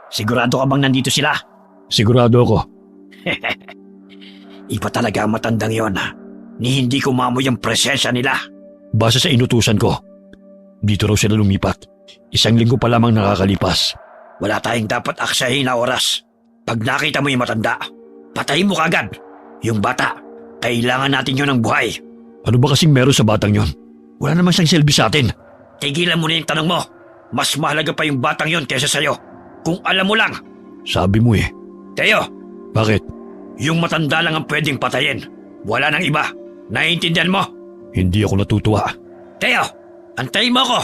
Sigurado ka bang nandito sila? Sigurado ako. Iba talaga ang matandang yon. Ni hindi ko mamoy ang presensya nila. Base sa inutusan ko, dito raw sila lumipat. 1 linggo pa lamang nakakalipas. Wala tayong dapat aksahin na oras. Pag nakita mo yung matanda, patayin mo kagad. Yung bata, kailangan natin yun ng buhay. Ano ba kasing meron sa batang yon? Wala naman siyang silbi sa atin. Tigilan mo na yung tanong mo. Mas mahalaga pa yung batang yon kaysa sa'yo. Kung alam mo lang. Sabi mo eh. Teo, Bakit? yung matanda lang ang pwedeng patayin. Wala nang iba. Naiintindihan mo? Hindi ako natutuwa. Teo, antayin mo ako.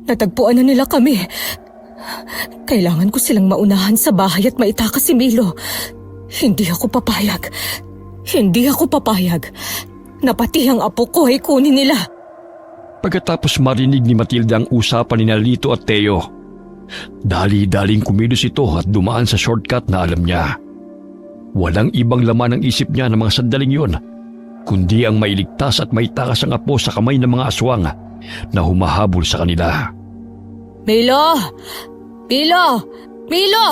Natagpuan na nila kami. Kailangan ko silang maunahan sa bahay at maitakas si Milo. Hindi ako papayag. Hindi ako papayag. Na pati ang apo ko ay kunin nila. Pagkatapos marinig ni Matilda ang usapan ni Lito at Teo, dali-daling kumilos ito at dumaan sa shortcut na alam niya. Walang ibang laman ang isip niya ng mga sandaling yun, kundi ang mailigtas at maitakas ang apo sa kamay ng mga aswang na humahabol sa kanila. Milo! Milo! Milo!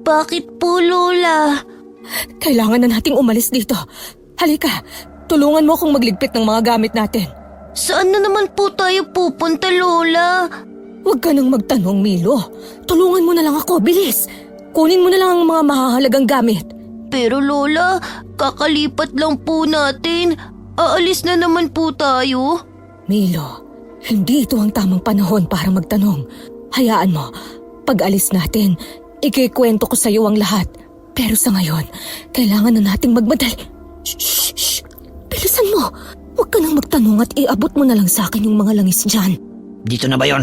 Bakit po, Lola? Kailangan na nating umalis dito. Halika, tulungan mo akong magligpit ng mga gamit natin. Saan na naman po tayo pupunta, Lola? Huwag ka nang magtanong, Milo. Tulungan mo na lang ako, bilis. Kunin mo na lang ang mga mahahalagang gamit. Pero Lola, kakalipat lang po natin. Aalis na naman po tayo. Milo, hindi ito ang tamang panahon para magtanong. Hayaan mo, pag alis natin, ikikwento ko sa iyo ang lahat. Pero sa ngayon, kailangan na nating magmadali. Shh! Bilisan mo. Huwag ka nang magtanong at iabot mo na lang sa akin yung mga langis dyan. Dito na ba yon?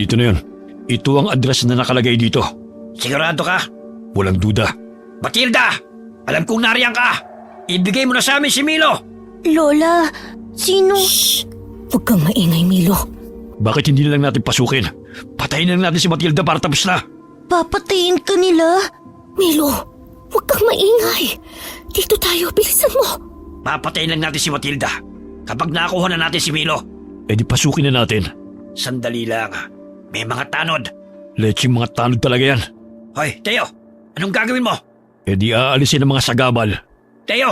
Dito na yun. Ito ang address na nakalagay dito. Sigurado ka? Walang duda. Matilda! Alam kong nariyan ka! Ibigay mo na sa amin si Milo! Lola, sino? Shh! Huwag kang maingay, Milo. Bakit hindi na lang natin pasukin? Patayin na lang natin si Matilda para tapos na. Papatayin ka nila? Milo, huwag kang maingay. Dito tayo, bilisan mo. Papatayin lang natin si Matilda. Kapag nakuha na natin si Milo. Eh di pasukin na natin. Sandali lang. May mga tanod. Leching mga tanod talaga yan. Hoy, Teo! Anong gagawin mo? Eh di aalisin ang mga sagabal. Teo!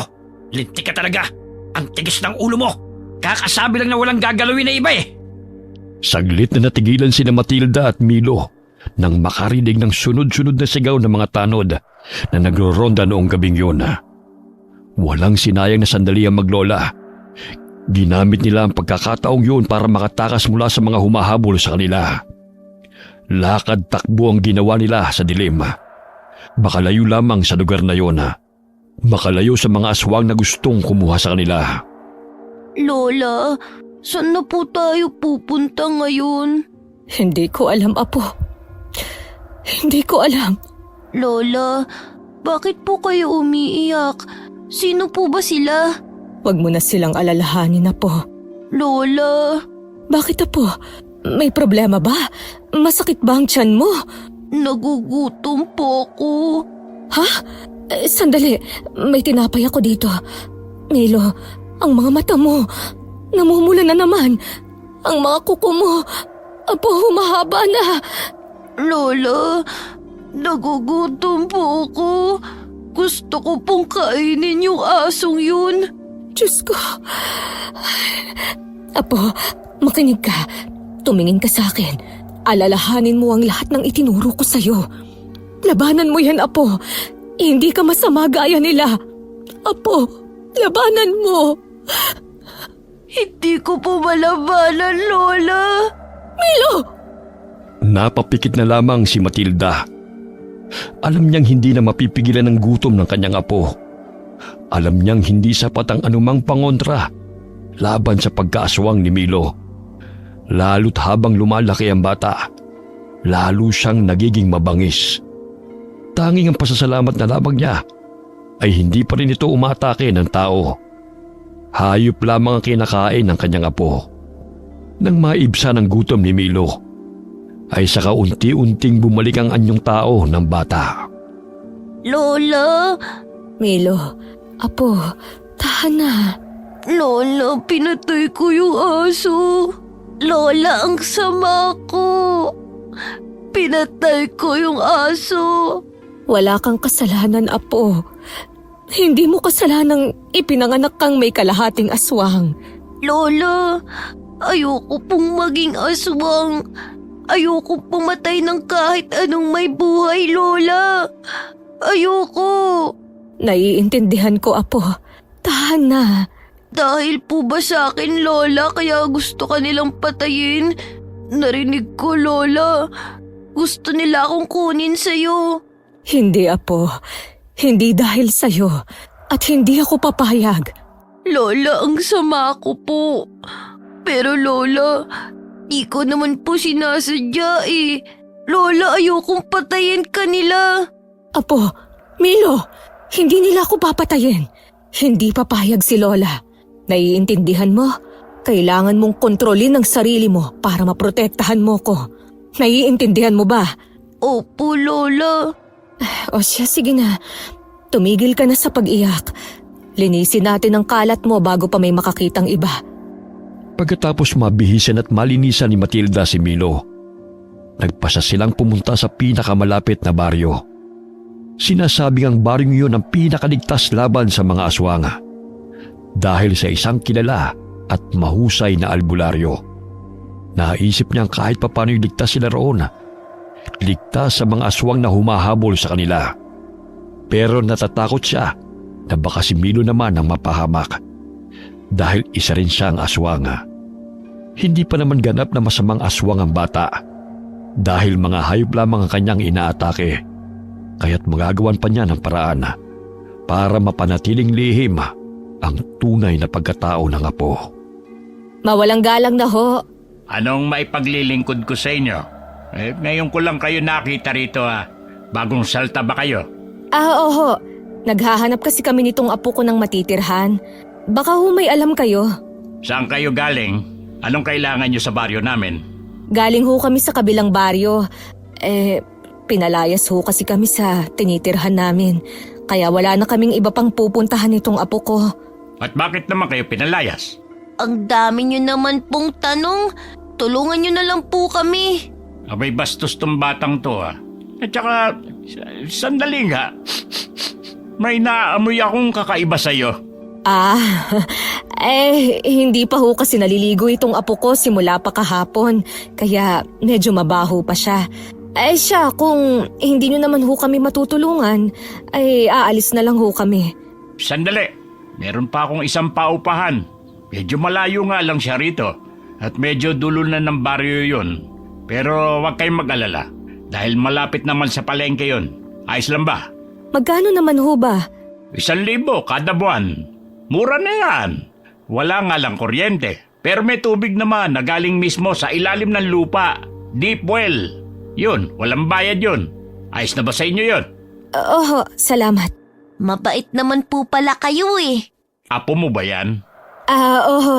Lintik ka talaga. Ang tigas ng ulo mo. Kakasabi lang na walang gagalawin na iba eh. Saglit na natigilan sina Matilda at Milo nang makarinig ng sunod-sunod na sigaw ng mga tanod na nagroronda noong gabing yun. Walang sinayang na sandali ang maglola. Ginamit nila ang pagkakataong yun para makatakas mula sa mga humahabol sa kanila. Lakad takbo ang ginawa nila sa dilim. Makalayo lamang sa lugar na yun. Makalayo sa mga aswang na gustong kumuha sa kanila. Lola, saan na po tayo pupunta ngayon? Hindi ko alam, Apo. Hindi ko alam. Lola, bakit po kayo umiiyak? Sino po ba sila? Huwag mo na silang alalahanin, Apo. Lola, Bakit, Apo? May problema ba? Masakit ba ang tiyan mo? nagugutom po ako. Ha? Sandali, may tinapay ako dito. Milo, ang mga mata mo, namumula na naman. Ang mga kuko mo, Apo, humahaba na. Lola, nagugutom po ako. Gusto ko pong kainin yung asong yun. Diyos ko. Apo, makinig ka. Tumingin ka sa akin. Alalahanin mo ang lahat ng itinuro ko sa'yo. Labanan mo yan, Apo. Hindi ka masama gaya nila. Apo, labanan mo. Hindi ko po malabanan, Lola. Milo! Napapikit na lamang si Matilda. Alam niyang hindi na mapipigilan ng gutom ng kanyang apo. Alam niyang hindi sapat ang anumang pangontra laban sa pagkaaswang ni Milo. Lalo't habang lumalaki ang bata, lalo siyang nagiging mabangis. Tanging ang pasasalamat na lamang niya ay hindi pa rin ito umatake ng tao. Hayop lamang ang kinakain ng kanyang apo. Nang maibsa ng gutom ni Milo, ay saka unti-unting bumalik ang anyong tao ng bata. Lola, Milo, Apo, tahan na. Lola, pinatay ko yung aso. Lola, ang sama ko. Pinatay ko yung aso. Wala kang kasalanan, Apo. Hindi mo kasalanang ipinanganak kang may kalahating aswang. Lola, ayoko pong maging aswang. Ayoko pumatay ng kahit anong may buhay, Lola. Ayoko. Naiintindihan ko, Apo. Tahan na. Dahil po ba sa akin, Lola, kaya gusto ka nilang patayin? Narinig ko, Lola. Gusto nila akong kunin sa'yo. Hindi, Apo. Hindi dahil sa'yo. At hindi ako papayag. Lola, ang sama ko po. Pero Lola, di ko naman po sinasadya eh. Lola, ayokong patayin kanila. Apo, Milo, hindi nila ako papatayin. Hindi papayag si Lola. Naiintindihan mo? Kailangan mong kontrolin ang sarili mo para maprotektahan mo ko. Naiintindihan mo ba? Opo, Lola. O siya, sige na. Tumigil ka na sa pag-iyak. Linisin natin ang kalat mo bago pa may makakitang iba. Pagkatapos mabihisan at malinisan ni Matilda si Milo, nagpasa silang pumunta sa pinakamalapit na baryo. Sinasabing ang baryong yun ang pinakaligtas laban sa mga aswang dahil sa isang kilala at mahusay na albularyo. Naisip niyang kahit papano'y ligtas sila roon, ligtas sa mga aswang na humahabol sa kanila. Pero natatakot siya na baka si Milo naman ang mapahamak dahil isa rin siyang aswang. Hindi pa naman ganap na masamang aswang ang bata dahil mga hayop lamang ang kanyang inaatake, kaya't magagawan pa niya ng paraan para mapanatiling lihim ang tunay na pagkatao ng apo. Mawalang galang na ho. Anong maipaglilingkod ko sa inyo? Ngayon ko lang kayo nakita rito Bagong salta ba kayo? Oo. Naghahanap kasi kami nitong apo ko ng matitirhan. Baka ho may alam kayo. Saan kayo galing? Anong kailangan nyo sa baryo namin? Galing ho kami sa kabilang baryo. Pinalayas ho kasi kami sa tinitirhan namin. Kaya wala na kaming iba pang pupuntahan nitong apo ko. At bakit naman kayo pinalayas? Ang dami nyo naman pong tanong. Tulungan nyo na lang po kami. Abay bastos tong batang to At saka, sandali nga. May naamoy akong kakaiba sa'yo. Hindi pa ho kasi naliligo itong apo ko simula pa kahapon. Kaya medyo mabaho pa siya. Siya, kung hindi nyo naman ho kami matutulungan, aalis na lang ho kami. Sandali, meron pa akong isang paupahan. Medyo malayo nga lang siya rito. At medyo dulo na ng baryo yun. Pero huwag kayong mag-alala. Dahil malapit naman sa palengke yun. Ayos lang ba? Magkano naman ho ba? 1,000 kada buwan. Mura na yan. Wala nga lang kuryente. Pero may tubig naman na galing mismo sa ilalim ng lupa. Deep well. Yun, walang bayad yun. Ayos na ba sa inyo yun? Oo, salamat. Mabait naman po pala kayo eh. Apo mo ba yan? Oo.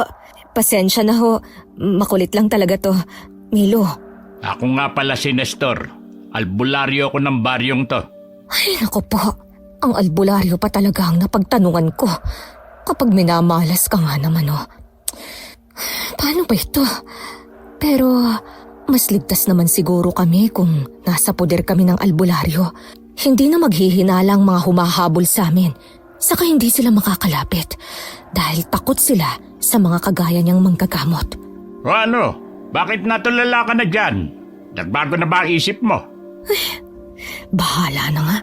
Pasensya na ho. Makulit lang talaga to. Milo. Ako nga pala si Nestor. Albularyo ko ng baryong to. Ay, naku po. Ang albularyo pa talaga ang napagtanungan ko. Kapag minamalas ka nga naman, Paano ba ito? Pero mas ligtas naman siguro kami kung nasa poder kami ng albularyo. Hindi na maghihinalang mga humahabol sa amin. Saka hindi sila makakalapit dahil takot sila sa mga kagaya niyang manggagamot. O ano? Bakit natulala ka na dyan? Nagbago na ba ang isip mo? Bahala na nga.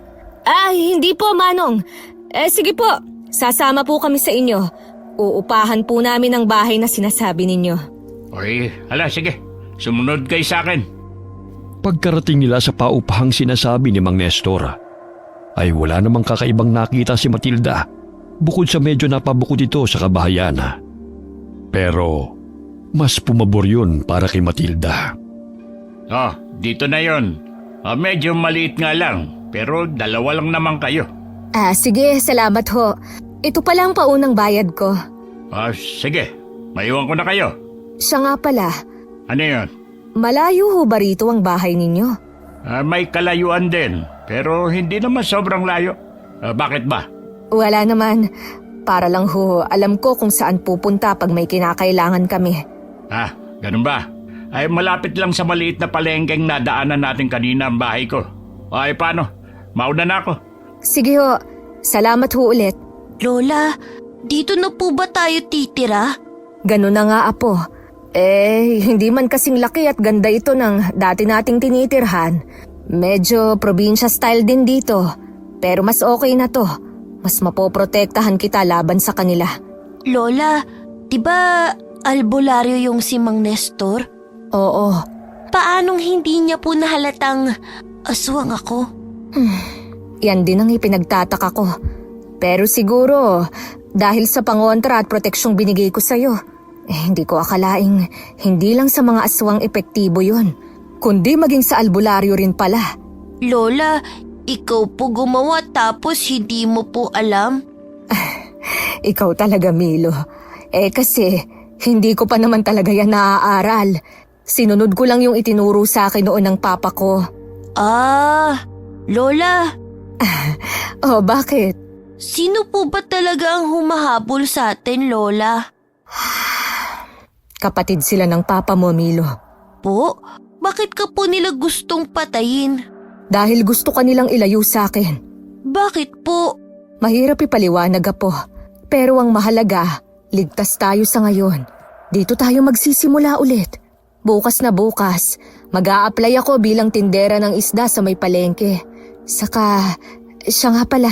Hindi po, Manong. Sige po, sasama po kami sa inyo. Uupahan po namin ang bahay na sinasabi ninyo. Oy, sige. Sumunod kayo sa akin. Pagkarating nila sa paupahang sinasabi ni Mang Nestor, ay wala namang kakaibang nakita si Matilda bukod sa medyo napabukod ito sa kabahayan. Pero mas pumabor yun para kay Matilda. Dito na yon. Medyo maliit nga lang, pero dalawa lang naman kayo. Sige, salamat ho. Ito pala ang paunang bayad ko. Sige. Maiwan ko na kayo. Siya nga pala, Ano yon? malayo ho ba rito ang bahay ninyo? May kalayuan din, pero hindi naman sobrang layo. Bakit ba? Wala naman. Para lang ho, alam ko kung saan pupunta pag may kinakailangan kami. Ganun ba? Ay malapit lang sa maliit na palengkeng nadaanan natin kanina ang bahay ko. Ay paano? Mauna na ako. Sige ho, salamat ho ulit. Lola, dito na po ba tayo titira? Ganun na nga, apo. Hindi man kasing laki at ganda ito ng dati nating tinitirhan. Medyo probinsya style din dito. Pero mas okay na to. Mas mapoprotektahan kita laban sa kanila. Lola, di ba albularyo yung si Mang Nestor? Oo. Paanong hindi niya po nahalatang aswang ako? Yan din ang ipinagtataka ko. Pero siguro, dahil sa pangontra at proteksyong binigay ko sa'yo, hindi ko akalaing hindi lang sa mga aswang epektibo yon, kundi maging sa albularyo rin pala. Lola, ikaw po gumawa tapos hindi mo po alam? Ikaw talaga, Milo. Kasi, hindi ko pa naman talaga yan naaaral. Sinunod ko lang yung itinuro sa akin noon ng papa ko. Lola, Oh, bakit? sino po ba talaga ang humahabol sa atin, Lola? Kapatid sila ng papa mo, Milo. Po, bakit ka po nila gustong patayin? Dahil gusto ka nilang ilayo sa akin. Bakit po? Mahirap ipaliwanag, apo. Pero ang mahalaga, ligtas tayo sa ngayon. Dito tayo magsisimula ulit. Bukas na bukas, mag-a-apply ako bilang tindera ng isda sa may palengke. Saka, siya nga pala,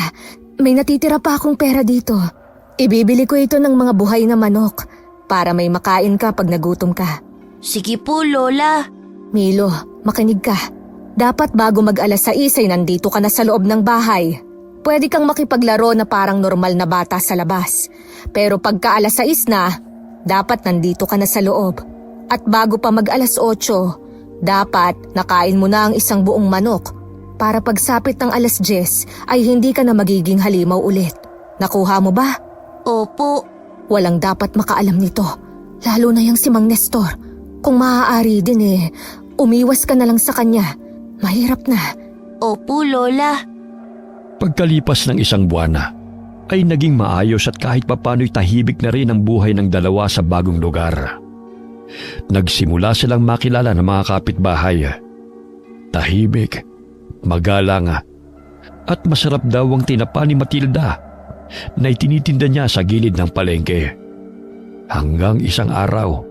may natitira pa akong pera dito. Ibibili ko ito ng mga buhay na manok para may makain ka pag nagutom ka. Sige po, Lola. Milo, makinig ka. Dapat bago mag-alas 6 ay nandito ka na sa loob ng bahay. Pwede kang makipaglaro na parang normal na bata sa labas. Pero pagka alas 6 na, dapat nandito ka na sa loob. At bago pa mag-alas 8, dapat nakain mo na ang isang buong manok para pagsapit ng alas 10 ay hindi ka na magiging halimaw ulit. Nakuha mo ba? Opo. Walang dapat makaalam nito, lalo na yung si Mang Nestor. Kung maaari din umiwas ka na lang sa kanya. Mahirap na. Opo, Lola. Pagkalipas ng isang buwan na, ay naging maayos at kahit papano'y tahimik na rin ang buhay ng dalawa sa bagong lugar. Nagsimula silang makilala ng mga kapitbahay. Tahimik, magalang, at masarap daw ang tinapa ni Matilda na itinitinda niya sa gilid ng palengke. Hanggang isang araw,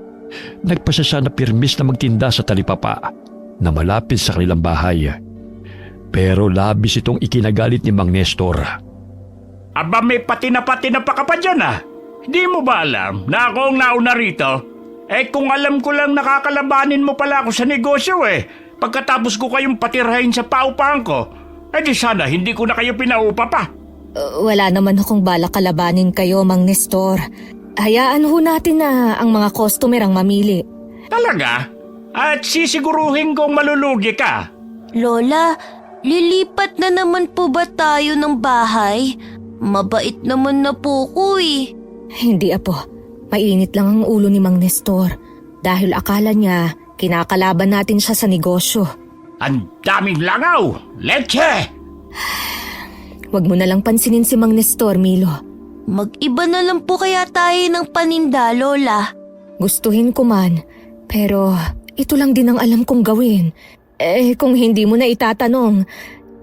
nagpasya siya na pirmis na magtinda sa talipapa na malapit sa kanilang bahay. Pero labis itong ikinagalit ni Mang Nestor. Aba may patinapa ka pa dyan Hindi mo ba alam na ako ang nauna rito? Kung alam ko lang nakakalabanin mo pala ako sa negosyo Pagkatapos ko kayong patirahin sa paupahan ko, di sana hindi ko na kayo pinaupa pa. Wala naman akong balak kalabanin kayo, Mang Nestor. Hayaan ho natin na ang mga customer ang mamili. Talaga? At sisiguruhin kong malulugi ka. Lola, lilipat na naman po ba tayo ng bahay? Mabait naman na po ko Hindi, apo. Mainit lang ang ulo ni Mang Nestor dahil akala niya kinakalaban natin siya sa negosyo. Ang daming langaw! Leche! Huwag mo na lang pansinin si Mang Nestor, Milo. Mag-iba na lang po kaya tayo ng paninda, Lola. Gustuhin ko man, pero ito lang din ang alam kong gawin. Kung hindi mo na itatanong,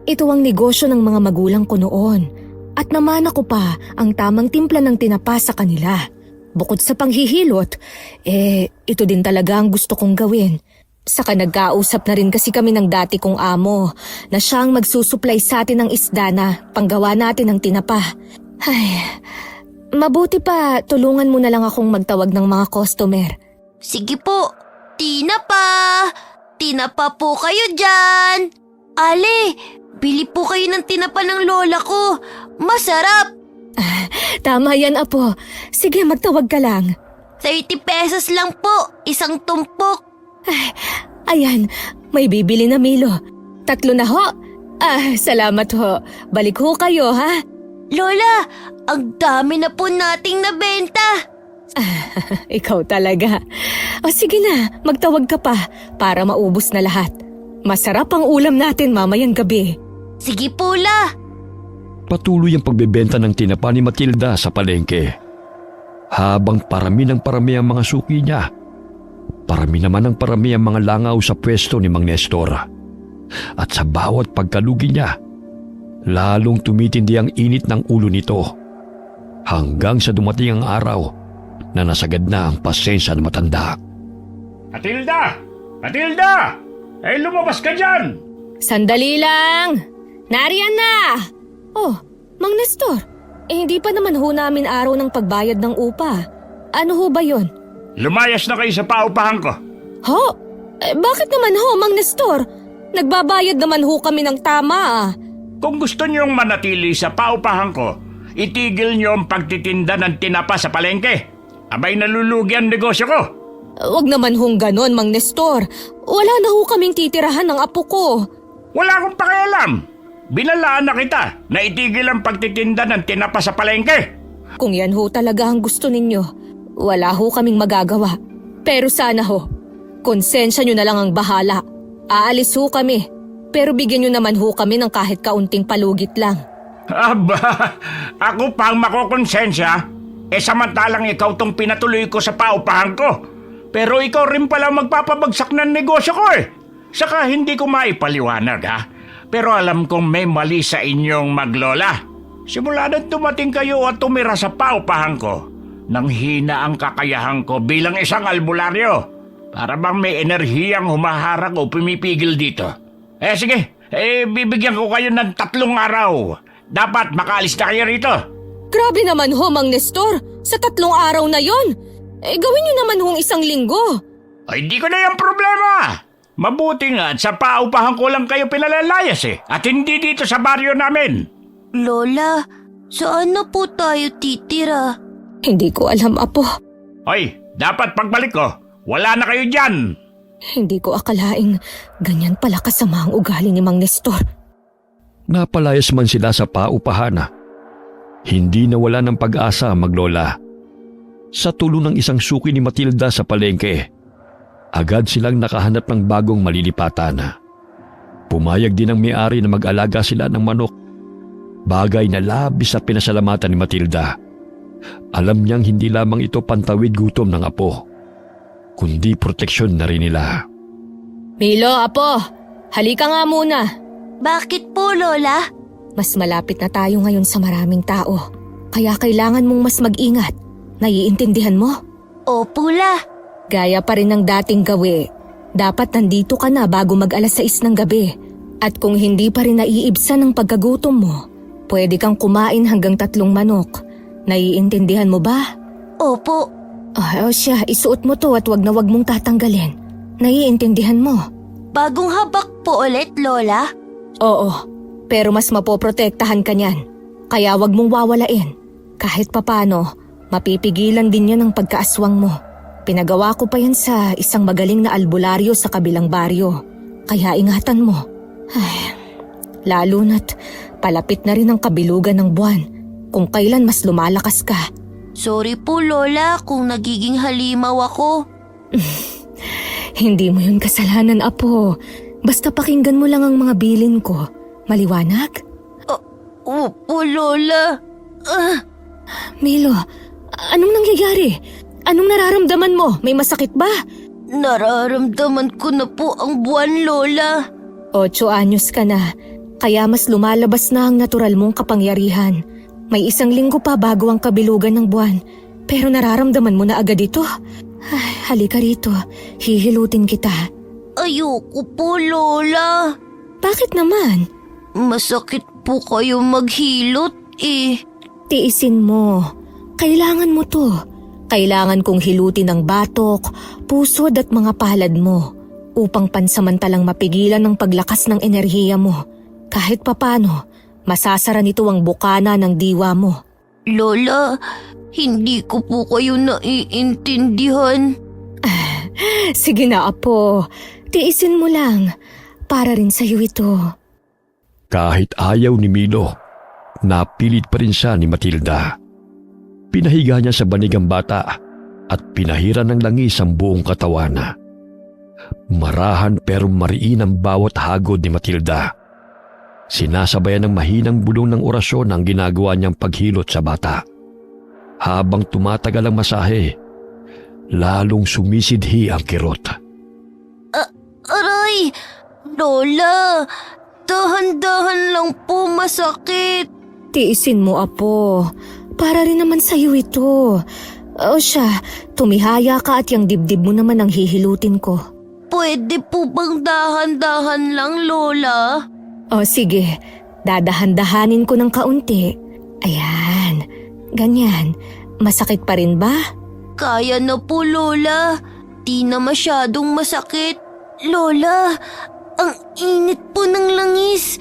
ito ang negosyo ng mga magulang ko noon. At namana ko pa ang tamang timpla ng tinapa sa kanila. Bukod sa panghihilot, ito din talaga ang gusto kong gawin. Saka nagkausap na rin kasi kami ng dati kong amo na siyang magsusupply sa atin ng isda na panggawa natin ng tinapa. Ay, mabuti pa tulungan mo na lang akong magtawag ng mga customer. Sige po, tinapa! Tinapa po kayo dyan! Ale, bili po kayo ng tinapa ng lola ko. Masarap! Tama yan, apo. Sige, magtawag ka lang. 30 pesos lang po, isang tumpok. Ayan, may bibili na, Milo. 3 na ho. Salamat ho. Balik ho kayo, ha? Lola, ang dami na po nating nabenta. Ikaw talaga. Sige na, magtawag ka pa para maubos na lahat. Masarap ang ulam natin mamayang gabi. Sige po, La. Patuloy ang pagbebenta ng tinapa ni Matilda sa palengke. Habang parami ng parami ang mga suki niya, Parami naman ang parami ang mga langaw sa pwesto ni Mang Nestor. At sa bawat pagkalugi niya, lalong tumitindi ang init ng ulo nito hanggang sa dumating ang araw na nasagad na ang pasensya ng matanda. Matilda! Matilda! Eh, lumabas ka dyan! Sandali lang! Nariyan na! Oh, Mang Nestor, hindi pa naman ho namin araw ng pagbayad ng upa. Ano ho ba yon? Lumayas na kayo sa paupahan ko. Ho? Bakit naman ho, Mang Nestor? Nagbabayad naman ho kami ng tama ah. Kung gusto niyong manatili sa paupahan ko, itigil niyo ang pagtitinda ng tinapa sa palengke. Abay nalulugi ang negosyo ko. Wag naman hong ganon, Mang Nestor. Wala na ho kaming titirahan ng apo ko. Wala akong pakialam. Binalaan na kita na itigil ang pagtitinda ng tinapa sa palengke. Kung yan ho talaga ang gusto ninyo, wala ho kaming magagawa. Pero sana ho, konsensya nyo na lang ang bahala. Aalis ho kami, pero bigyan nyo naman ho kami ng kahit kaunting palugit lang. Aba, ako pang makokonsensya. Samantalang ikaw tong pinatuloy ko sa paupahan ko. Pero ikaw rin pala magpapabagsak ng negosyo ko eh. Saka hindi ko maipaliwanag ha. Pero alam kong may mali sa inyong maglola. Simula nang tumating kayo at tumira sa paupahan ko, nang hina ang kakayahan ko bilang isang albularyo. Para bang may enerhiyang humaharang o pumipigil dito. Sige, bibigyan ko kayo ng 3 araw. Dapat makaalis na kayo rito. Grabe naman ho, Mang Nestor. Sa 3 araw na yon. Gawin nyo naman hong 1 linggo. Ay, di ko na yung problema. Mabuti nga at sa paupahan ko lang kayo pinalalayas eh. At hindi dito sa baryo namin. Lola, saan na po tayo titira? Hindi ko alam, apo. Hoy, dapat pagbalik ko, wala na kayo dyan. Hindi ko akalaing ganyan pala kasama ang ugali ni Mang Nestor. Napalayas man sila sa paupahan. Hindi nawala ng pag-asa ang maglola. Sa tulong ng isang suki ni Matilda sa palengke, agad silang nakahanap ng bagong malilipatan. Pumayag din ang may-ari na mag-alaga sila ng manok. Bagay na labis na pinasalamatan ni Matilda. Alam niyang hindi lamang ito pantawid gutom ng apo, kundi proteksyon na rin nila. Milo, apo, halika nga muna. Bakit po, Lola? Mas malapit na tayo ngayon sa maraming tao, kaya kailangan mong mas mag-ingat. Naiintindihan mo? Opo, La. Gaya pa rin ng dating gawi. Dapat nandito ka na bago mag-alas 6 ng gabi. At kung hindi pa rin naiibsan ang pagkagutom mo, pwede kang kumain hanggang 3 manok. Naiintindihan mo ba? Opo. O siya, isuot mo to at wag na wag mong tatanggalin. Naiintindihan mo? Bagong habak po ulit, Lola? Oo, pero mas mapoprotektahan ka niyan. Kaya wag mong wawalain. Kahit papano, mapipigilan din yan ang pagkaaswang mo. Pinagawa ko pa yan sa isang magaling na albularyo sa kabilang baryo. Kaya ingatan mo. Ay, lalo na't palapit na rin ang kabilugan ng buwan. Kung kailan mas lumalakas ka. Sorry po, Lola, kung nagiging halimaw ako. Hindi mo yun kasalanan, apo. Basta pakinggan mo lang ang mga bilin ko. Maliwanag? Opo, Lola. Milo, anong nangyayari? Anong nararamdaman mo? May masakit ba? Nararamdaman ko na po ang buwan, Lola. 8 anyos ka na, kaya mas lumalabas na ang natural mong kapangyarihan. May 1 linggo pa bago ang kabilugan ng buwan, pero nararamdaman mo na agad ito. Ay, halika rito, hihilutin kita. Ayoko po, Lola. Bakit naman? Masakit po kayo maghilot eh. Tiisin mo. Kailangan mo to. Kailangan kong hilutin ang batok, pusod at mga palad mo upang pansamantalang mapigilan ang paglakas ng enerhiya mo. Kahit papano, masasara nito ang bukana ng diwa mo. Lola, hindi ko po kayo naiintindihan. Sige na, apo. Tiisin mo lang. Para rin sa'yo ito. Kahit ayaw ni Milo, napilit pa rin siya ni Matilda. Pinahiga niya sa banig ang bata at pinahiran ng langis ang buong katawan. Marahan pero mariin ang bawat hagod ni Matilda. Sinasabayan ng mahinang bulong ng orasyon ang ginagawa niyang paghilot sa bata. Habang tumatagal ang masahe, lalong sumisidhi ang kirot. Aray! Lola! Dahan-dahan lang po, masakit. Tiisin mo, Apo. Para rin naman sa'yo ito. O siya, tumihaya ka at yung dibdib mo naman ang hihilutin ko. Pwede po bang dahan-dahan lang, Lola? O sige, dadahan-dahanin ko ng kaunti. Ayan, ganyan. Masakit pa rin ba? Kaya na po, Lola. Di na masyadong masakit. Lola, ang init po ng langis.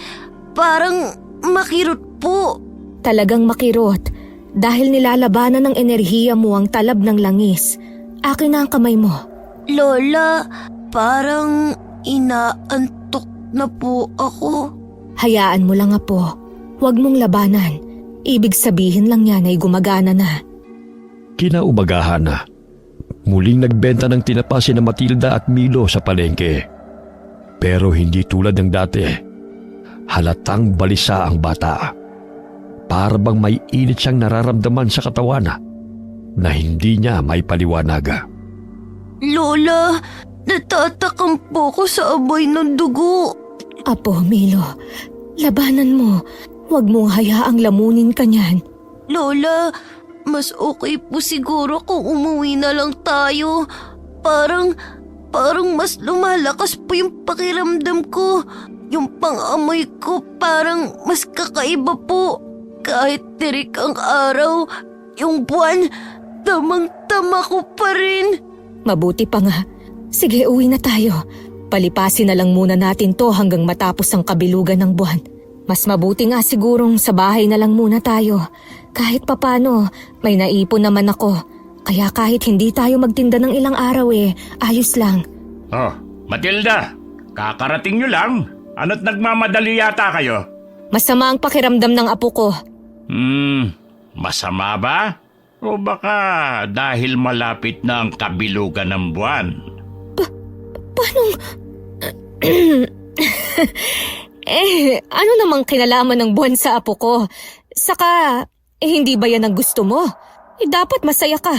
Parang makirot po. Talagang makirot. Dahil nilalabanan ng enerhiya mo ang talab ng langis. Akin na ang kamay mo. Lola, parang inaantok na po ako. Hayaan mo lang, Apo. Huwag mong labanan. Ibig sabihin lang yan ay gumagana na. Kinaumagahan na. Muling nagbenta ng tinapa sina Matilda at Milo sa palengke. Pero hindi tulad ng dati. Halatang balisa ang bata. Para bang may init siyang nararamdaman sa katawan na hindi niya may paliwanaga. Lola, natatakam po ko sa amoy ng dugo. Apo, Milo, labanan mo. Huwag mong hayaang lamunin ka niyan. Lola, mas okay po siguro kung umuwi na lang tayo. Parang mas lumalakas po yung pakiramdam ko. Yung pang-amoy ko parang mas kakaiba po. Kahit tirik ang araw, yung buwan, tamang-tama ko pa rin. Mabuti pa nga. Sige, uwi na tayo. Palipasin na lang muna natin to hanggang matapos ang kabilugan ng buwan. Mas mabuti nga sigurong sa bahay na lang muna tayo. Kahit papano, may naipon naman ako. Kaya kahit hindi tayo magtinda ng ilang araw ayos lang. Oh, Matilda, kakarating nyo lang. Ano't nagmamadali yata kayo? Masama ang pakiramdam ng apo ko. Masama ba? O baka dahil malapit na ang kabilugan ng buwan? Paanong... ano namang kinalaman ng buwan sa apo ko? Saka, hindi ba yan ang gusto mo? Dapat masaya ka.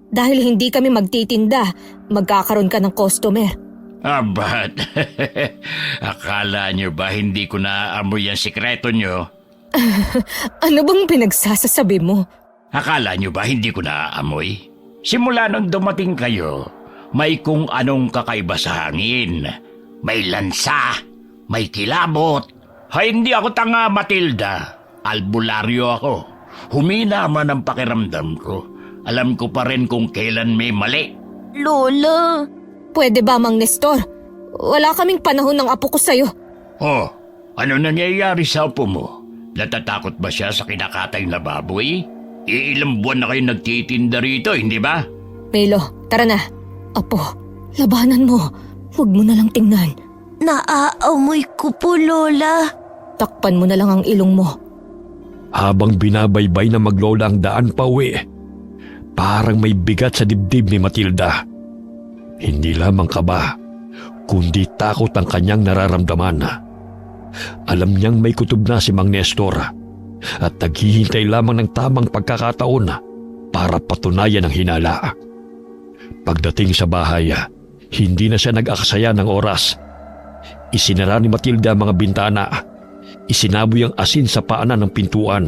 Dahil hindi kami magtitinda, magkakaroon ka ng customer. But akala nyo ba hindi ko naaamoy ang sikreto nyo? Ano bang pinagsasasabi mo? Akala nyo ba hindi ko naaamoy? Simula nung dumating kayo, may kung anong kakaiba sa hangin. May lansa, may kilabot. Hindi ako tanga, Matilda. Albularyo ako. Humina man ang pakiramdam ko. Alam ko pa rin kung kailan may mali. Lola, Pwede ba, Mang Nestor? Wala kaming panahon ng apo ko sa'yo. Oh, ano nangyayari sa apo mo? Natatakot ba siya sa kinakatay na baboy? Ilang buwan na kayo nagtitinda rito, hindi ba? Milo, tara na. Apo, labanan mo. Huwag mo na lang tingnan. naaamoy ko po, Lola. Takpan mo na lang ang ilong mo. Habang binabaybay na maglola ang daan pa uwi, parang may bigat sa dibdib ni Matilda. Hindi lamang kaba, kundi takot ang kanyang nararamdaman. Alam niyang may kutob na si Mang Nestor at naghihintay lamang ng tamang pagkakataon para patunayan ang hinala. Pagdating sa bahay, hindi na siya nag-aksaya ng oras. Isinara ni Matilda ang mga bintana, isinaboy ang asin sa paanan ng pintuan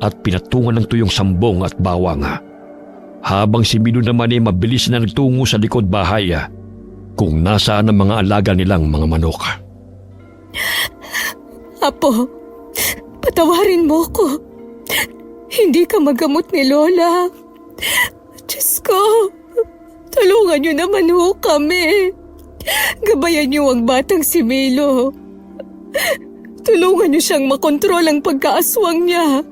at pinatungan ng tuyong sambong at bawang. Habang si Milo naman ay mabilis na nagtungo sa likod bahay kung nasaan ang mga alaga nilang mga manok. Apo, patawarin mo ko. Hindi ka magamot ni Lola. Diyos ko, tulungan niyo naman ho kami. Gabayan niyo ang batang si Milo. Tulungan niyo siyang makontrol ang pagkaaswang niya.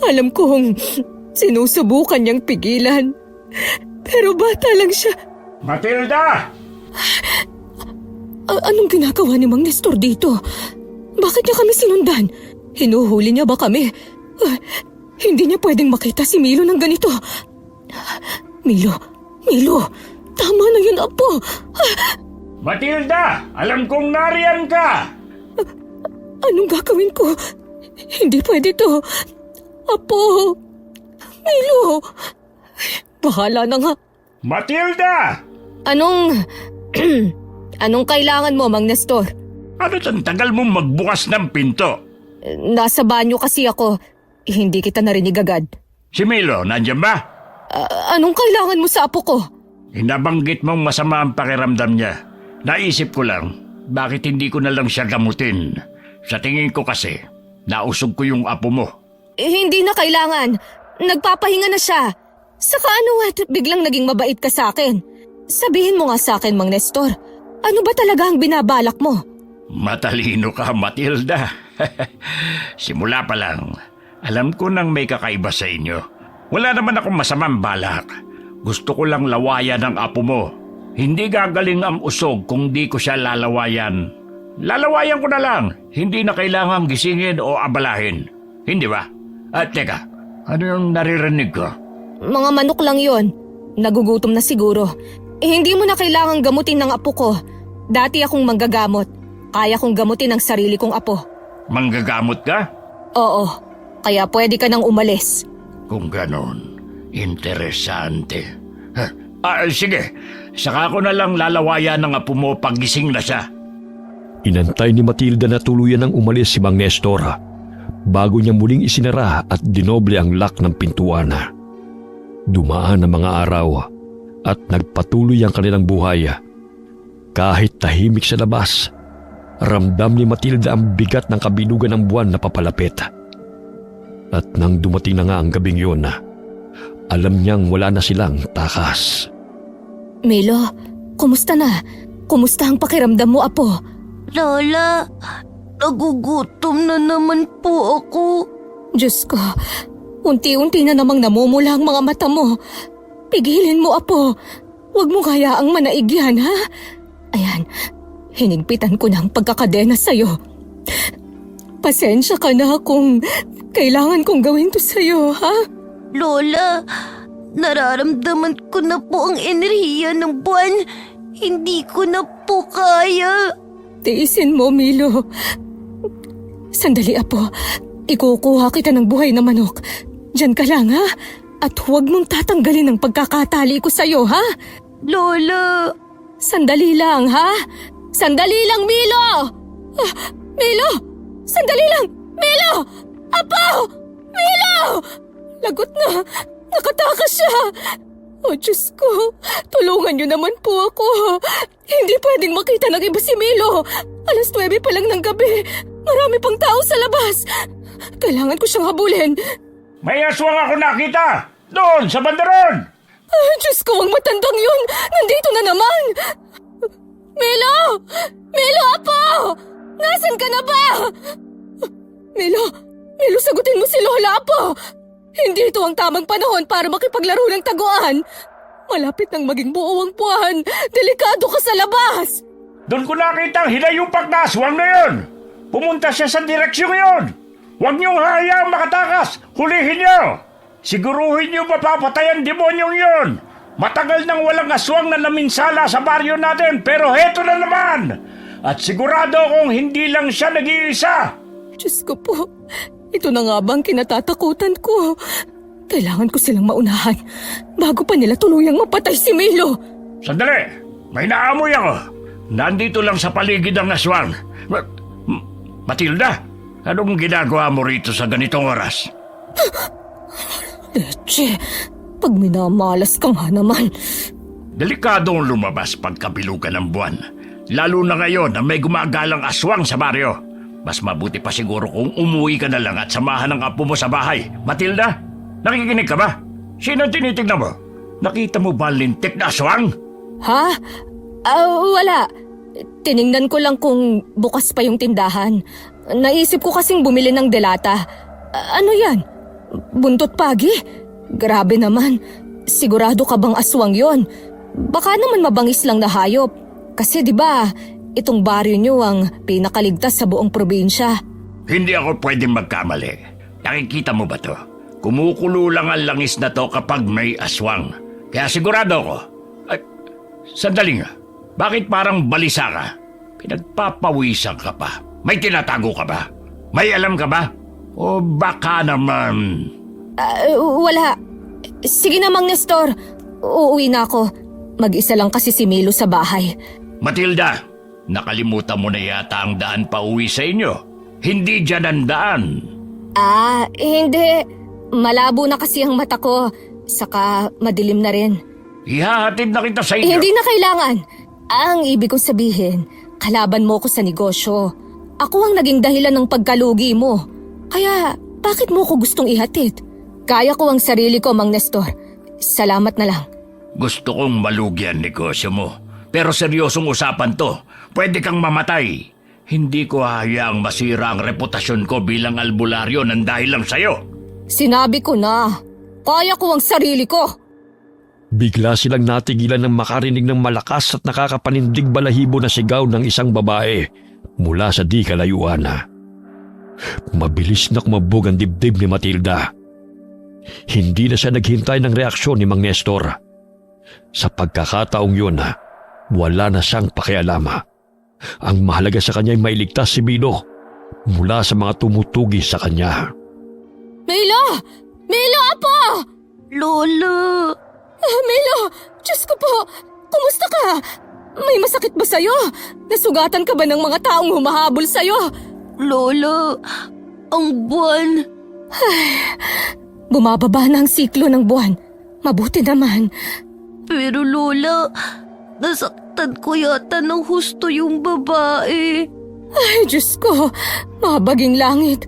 Alam kong sinusubukan niyang pigilan. Pero bata lang siya. Matilda! Anong ginagawa ni Mang Nestor dito? Bakit niya kami sinundan? Hinuhuli niya ba kami? Hindi niya pwedeng makita si Milo ng ganito. Milo, tama na yun, Apo. Matilda! Alam kong nariyan ka! Anong gagawin ko? Hindi pwede to. Apo, Milo, Bahala na nga. Matilda! Anong... Anong kailangan mo, Mang Nestor? Ano ang tagal mo magbukas ng pinto? Nasa banyo kasi ako. Hindi kita narinig agad. Si Milo, nandyan ba? Anong kailangan mo sa apo ko? Hinabanggit mong masama ang pakiramdam niya. Naisip ko lang, bakit hindi ko na lang siya gamutin? Sa tingin ko kasi, nausog ko yung apo mo. Hindi na kailangan. Nagpapahinga na siya. Saka ano at biglang naging mabait ka sa akin. Sabihin mo nga sa akin, Mang Nestor. Ano ba talaga ang binabalak mo? Matalino ka, Matilda. Simula pa lang, alam ko nang may kakaiba sa inyo. Wala naman akong masamang balak. Gusto ko lang lawayan ang apo mo. Hindi gagaling ang usog kung di ko siya lalawayan. Lalawayan ko na lang. Hindi na kailangang gisingin o abalahin. Hindi ba? At teka, ano yung naririnig ko? Mga manok lang yon. Nagugutom na siguro. Hindi mo na kailangang gamutin ng apo ko. Dati akong manggagamot. Kaya kong gamutin ang sarili kong apo. Manggagamot ka? Oo, kaya pwede ka nang umalis. Kung ganon, interesante. Sige, saka ko na lang lalawayan ng apo mo pag gising na siya. Inantay ni Matilda na tuluyan ng umalis si Mang Nestor bago niya muling isinara at dinoble ang lock ng pintuan. Dumaan ang mga araw at nagpatuloy ang kanilang buhay. Kahit tahimik sa labas, ramdam ni Matilda ang bigat ng kabilugan ng buwan na papalapit. At nang dumating na nga ang gabing yun, alam niyang wala na silang takas. Milo, kumusta na? Kumusta ang pakiramdam mo, apo? Lola, nagugutom na naman po ako. Diyos ko, unti-unti na namang namumula ang mga mata mo. Pigilin mo, apo. Huwag mo hayaang manaig yan, ha? Ayan, hinigpitan ko na ang pagkakadena sa'yo. Pasensya ka na kung kailangan kong gawin to sa'yo, ha? Lola, nararamdaman ko na po ang enerhiya ng buwan. Hindi ko na po kaya. Tiisin mo, Milo. Sandali, apo. Ikukuha kita ng buhay na manok. Diyan ka lang, ha? At huwag mong tatanggalin ang pagkakatali ko sa'yo, ha? Lola, Sandali lang, ha? Sandali lang, Milo! Milo! Sandali lang! Milo! Apo! Milo! Lagot na! Nakatakas siya! Oh, Diyos ko! Tulungan niyo naman po ako! Hindi pwedeng makita ng iba si Milo! 9:00 pa lang ng gabi! Marami pang tao sa labas! Kailangan ko siyang habulin! May aswang ako nakita! Doon, sa bandaron! Diyos ko, ang matandang yun! Nandito na naman! Milo! Milo, apo! Nasaan ka na ba? Milo! Milo, sagutin mo si Lola, apo! Hindi ito ang tamang panahon para makipaglaro ng taguan. Malapit nang maging buo ang buwan. Delikado ka sa labas! Doon ko nakita ang hinayupak na aswang na yun! Pumunta siya sa direksyong yun! Huwag niyong hayaang makatakas! Hulihin niyo! Siguruhin niyo mapapatay ang demonyong yun! Matagal nang walang aswang na naminsala sa baryo natin, pero heto na naman! At sigurado kung hindi lang siya nag-iisa! Diyos ko po, ito na nga bang kinatatakutan ko? Kailangan ko silang maunahan bago pa nila tuluyang mapatay si Milo. Sandali! May naamoy ako! Nandito lang sa paligid ang aswang. Matilda, anong ginagawa mo rito sa ganitong oras? Leche, pag minamalas ka nga naman. Delikadong lumabas pagkabilugan ng buwan. Lalo na ngayon na may gumagalang aswang sa baryo. Mas mabuti pa siguro kung umuwi ka na lang at samahan ang apo mo sa bahay. Matilda, nakikinig ka ba? Sino ang tinitignan mo? Nakita mo ba ang lintik na aswang? Ha? Wala. Tiningnan ko lang kung bukas pa yung tindahan. Naisip ko kasing bumili ng delata. Ano yan? Buntot pagi? Grabe naman. Sigurado ka bang aswang yon? Baka naman mabangis lang na hayop. Kasi di ba, itong baryo nyo ang pinakaligtas sa buong probinsya. Hindi ako pwedeng magkamali. Nakikita mo ba to? Kumukulo lang ang langis na to kapag may aswang. Kaya sigurado ako. Ay, sandali nga. Bakit parang balisa ka? Pinagpapawisan ka pa. May tinatago ka ba? May alam ka ba? O baka naman... Wala. Sige na, Mang Nestor. Uuwi na ako. Mag-isa lang kasi si Milo sa bahay. Matilda, nakalimutan mo na yata ang daan pa uwi sa inyo. Hindi dyan ang daan. Hindi. Malabo na kasi ang mata ko. Saka madilim na rin. Ihahatid na kita sa inyo. Hindi na kailangan. Ang ibig kong sabihin, kalaban mo ko sa negosyo. Ako ang naging dahilan ng pagkalugi mo. Kaya, bakit mo ko gustong ihatid? Kaya ko ang sarili ko, Mang Nestor. Salamat na lang. Gusto kong malugi ang negosyo mo. Pero seryosong usapan to. Pwede kang mamatay. Hindi ko hayaang masira ang reputasyon ko bilang albularyo ng dahil lang sa'yo. Sinabi ko na. Kaya ko ang sarili ko. Bigla silang natigilan ng makarinig ng malakas at nakakapanindig balahibo na sigaw ng isang babae mula sa di kalayuan. Mabilis na kumabog ang dibdib ni Matilda. Hindi na siya naghintay ng reaksyon ni Mang Nestor. Sa pagkakataong yun, wala na siyang pakialama. Ang mahalaga sa kanya ay mailigtas si Milo mula sa mga tumutugi sa kanya. Milo! Milo, apo! Lola! Milo! Diyos ko po! Kumusta ka? May masakit ba sa'yo? Nasugatan ka ba ng mga taong humahabol sa'yo? Lola! Ang buwan! Bumababa na ang siklo ng buwan. Mabuti naman. Pero Lola, nasaktan ko yata ng husto yung babae. Ay, Diyos ko. Mabaging langit.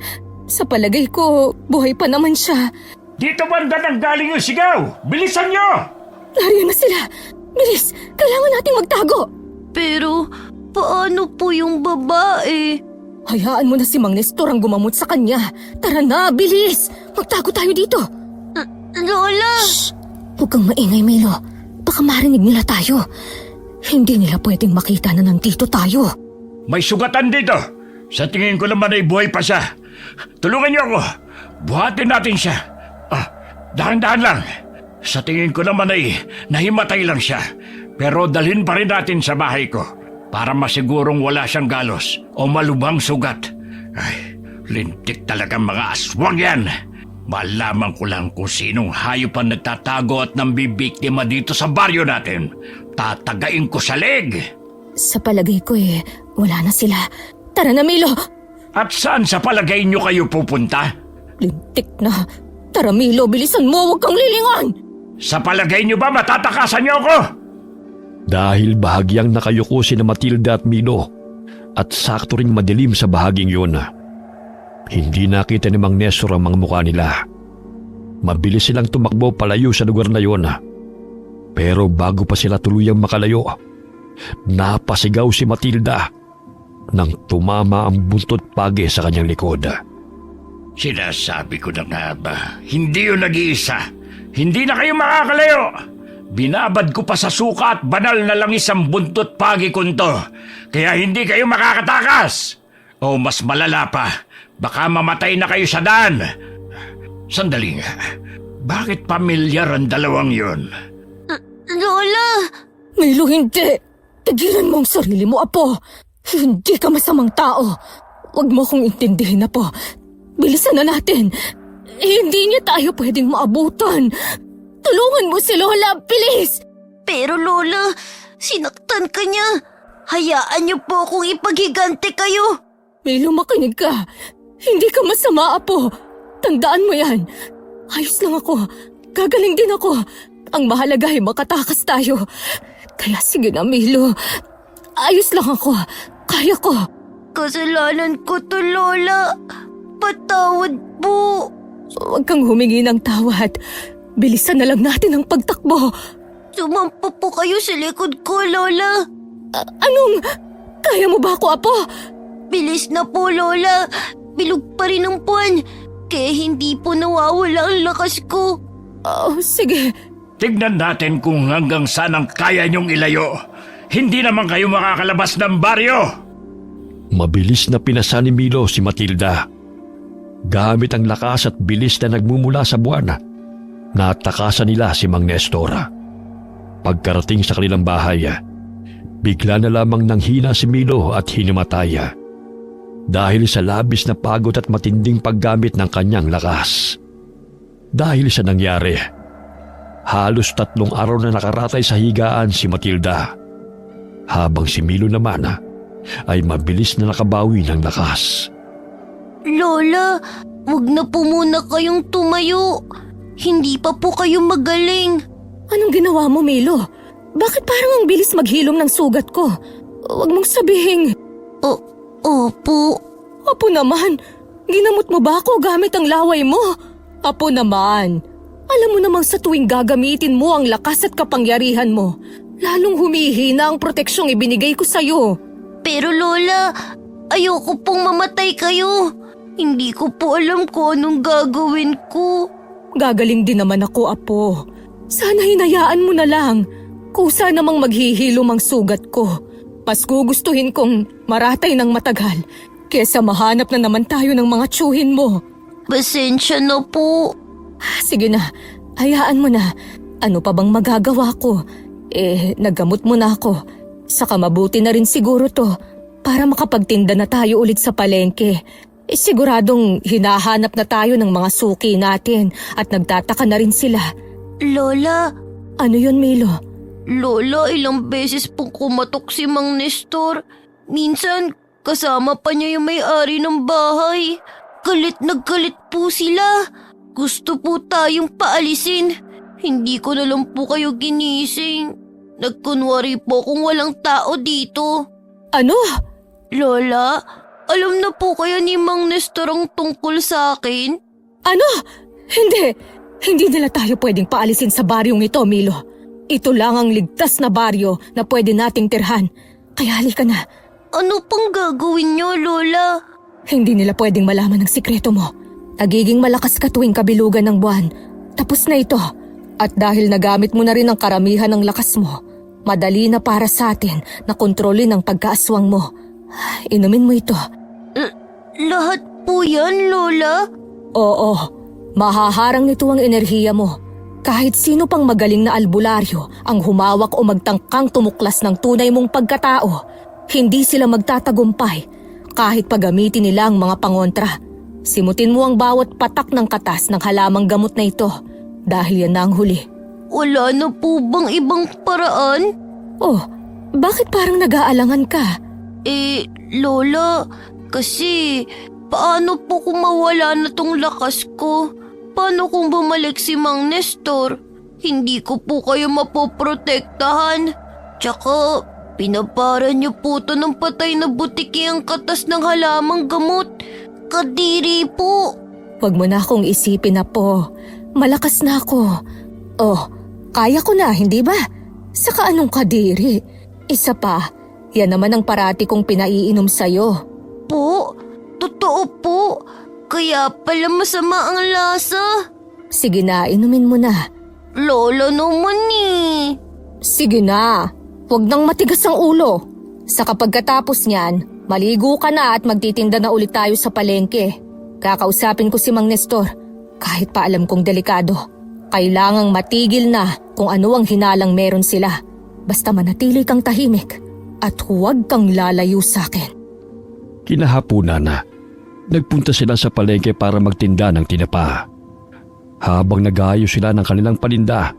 Sa palagay ko, buhay pa naman siya. Dito banda nang galing yung sigaw! Bilisan nyo! Nariyan na sila. Bilis, kailangan nating magtago. Pero, paano po yung babae? Hayaan mo na si Mang Nestor ang gumamot sa kanya. Tara na, bilis. Magtago tayo dito. Lola! Huwag kang maingay, Milo. Baka marinig nila tayo. Hindi nila pwedeng makita na nandito tayo. May sugatan dito. Sa tingin ko naman ay buhay pa siya. Tulungan niyo ako. Buhatin natin siya. Dahan-dahan lang. Sa tingin ko naman ay nahimatay lang siya. Pero dalhin pa rin natin sa bahay ko para masigurong wala siyang galos o malubhang sugat. Ay, lintik talagang mga aswang yan. Malaman ko lang kung sinong hayop ang nagtatago at nambibiktima dito sa baryo natin. Tatagain ko sa leg. Sa palagay ko wala na sila. Tara na, Milo. At saan sa palagay niyo kayo pupunta? Lintik na. Tara, Milo, bilisan mo. Huwag kang lilingon. Sa palagay niyo ba matatakasan niyo ako? Dahil bahagyang nakayuko si na Matilda at Milo at sakto ring madilim sa bahaging yun. Hindi nakita ni Mang Nestor ang mga mukha nila. Mabilis silang tumakbo palayo sa lugar na yun. Pero bago pa sila tuluyang makalayo, napasigaw si Matilda nang tumama ang buntot pagi sa kanyang likod. Sinasabi ko na nga ba, hindi yun nag-iisa. Hindi na kayo makakalayo. Binabad ko pa sa suka at banal na langis ang buntot pagi kunto. Kaya hindi kayo makakatakas. O mas malala pa, baka mamatay na kayo sa daan. Sandali nga, bakit pamilyar ang dalawang yun? Lola! Milo, hindi. Tigilan mo ang sarili mo, Apo. Hindi ka masamang tao. Huwag mo akong intindihin, Apo. Bilisan na natin. Hindi niya tayo pwedeng maabutan. Tulungan mo si Lola, bilis! Pero Lola, sinaktan ka niya. Hayaan niyo po akong ipaghigante kayo. Milo, makinig ka. Hindi ka masama, Apo. Tandaan mo yan. Ayos lang ako. Gagaling din ako. Ang mahalaga ay makatakas tayo. Kaya sige na, Milo. Ayos lang ako. Kaya ko. Kasalanan ko to, Lola. Patawad po. Huwag kang humingi ng tawad. Bilisan na lang natin ang pagtakbo. Sumampa po kayo sa likod ko, Lola. Anong? Kaya mo ba ako, Apo? Bilis na po, Lola. Bilog pa rin ang buwan. Kaya hindi po nawawala ang lakas ko. Oh, sige. Tignan natin kung hanggang saan ang kaya niyong ilayo. Hindi naman kayo makakalabas ng baryo. Mabilis na pinasa ni Milo si Matilda. Gamit ang lakas at bilis na nagmumula sa buwan, natakasan nila si Mang Nestor. Pagkarating sa kanilang bahay, bigla na lamang nanghina si Milo at hinimatay. Dahil sa labis na pagod at matinding paggamit ng kanyang lakas. Dahil sa nangyari, Halos 3 araw na nakaratay sa higaan si Matilda. Habang si Milo naman ay mabilis na nakabawi ng lakas. Lola, wag na po muna kayong tumayo. Hindi pa po kayo magaling. Anong ginawa mo, Milo? Bakit parang ang bilis maghilom ng sugat ko? Huwag mong sabihin. Opo. Apo naman, ginamot mo ba ako gamit ang laway mo? Apo naman, alam mo namang sa tuwing gagamitin mo ang lakas at kapangyarihan mo, lalong humihina ang proteksyong ibinigay ko sa'yo. Pero Lola, ayoko pong mamatay kayo. Hindi ko po alam kung anong gagawin ko. Gagaling din naman ako, Apo. Sana hinayaan mo na lang. Kusa namang maghihilom ang sugat ko. Mas gugustuhin kong maratay ng matagal kesa mahanap na naman tayo ng mga tsuhin mo. Pasensya na po. Sige na, hayaan mo na. Ano pa bang magagawa ko? Naggamot mo na ako. Saka mabuti na rin siguro to para makapagtinda na tayo ulit sa palengke. Siguradong hinahanap na tayo ng mga suki natin at nagtataka na rin sila. Lola, Ano yun, Milo? Lola, ilang beses pong kumatok si Mang Nestor. Minsan, kasama pa niya yung may-ari ng bahay. Galit na galit po sila. Gusto po tayong paalisin. Hindi ko na lang po kayo ginising. Nagkunwari po kung walang tao dito. Ano? Lola, alam na po kaya ni Mang Nestor ang tungkol sa akin? Ano? Hindi. Hindi nila tayo pwedeng paalisin sa baryong ito, Milo. Ito lang ang ligtas na baryo na pwede nating tirhan. Kaya halika na. Ano pang gagawin niyo, Lola? Hindi nila pwedeng malaman ang sikreto mo. Nagiging malakas ka tuwing kabilugan ng buwan. Tapos na ito. At dahil nagamit mo na rin ang karamihan ng lakas mo, madali na para sa atin na kontrolin ang pagkaaswang mo. Inumin mo ito. Lahat po yan, Lola? Oo, mahaharang nito ang enerhiya mo. Kahit sino pang magaling na albularyo ang humawak o magtangkang tumuklas ng tunay mong pagkatao, hindi sila magtatagumpay kahit pagamitin nila ang mga pangontra. Simutin mo ang bawat patak ng katas ng halamang gamot na ito dahil yan na ang huli. Wala na po bang ibang paraan? Oh, bakit parang nag-aalangan ka? Lola, kasi paano po kung mawala na tong lakas ko? Paano kung bumalik si Mang Nestor? Hindi ko po kayo mapoprotektahan. Tsaka, pinaparan niyo po to ng patay na butiki ang katas ng halamang gamot. Kadiri po. Huwag mo na akong isipin na po. Malakas na ako. Oh, kaya ko na, hindi ba? Saka anong kadiri? Isa pa, yan naman ang parati kong pinaiinom sa'yo. Po, totoo po. Kaya pala masama ang lasa. Sige na, inumin mo na. Lola naman eh. Sige na, huwag nang matigas ang ulo. Sa pagkatapos niyan, maligo ka na at magtitinda na ulit tayo sa palengke. Kakausapin ko si Mang Nestor. Kahit pa alam kong delikado, kailangang matigil na kung ano ang hinalang meron sila. Basta manatili kang tahimik at huwag kang lalayo sa akin. Kinahapunan na, nagpunta sila sa palengke para magtinda ng tinapa. Habang nag-aayos sila ng kanilang paninda,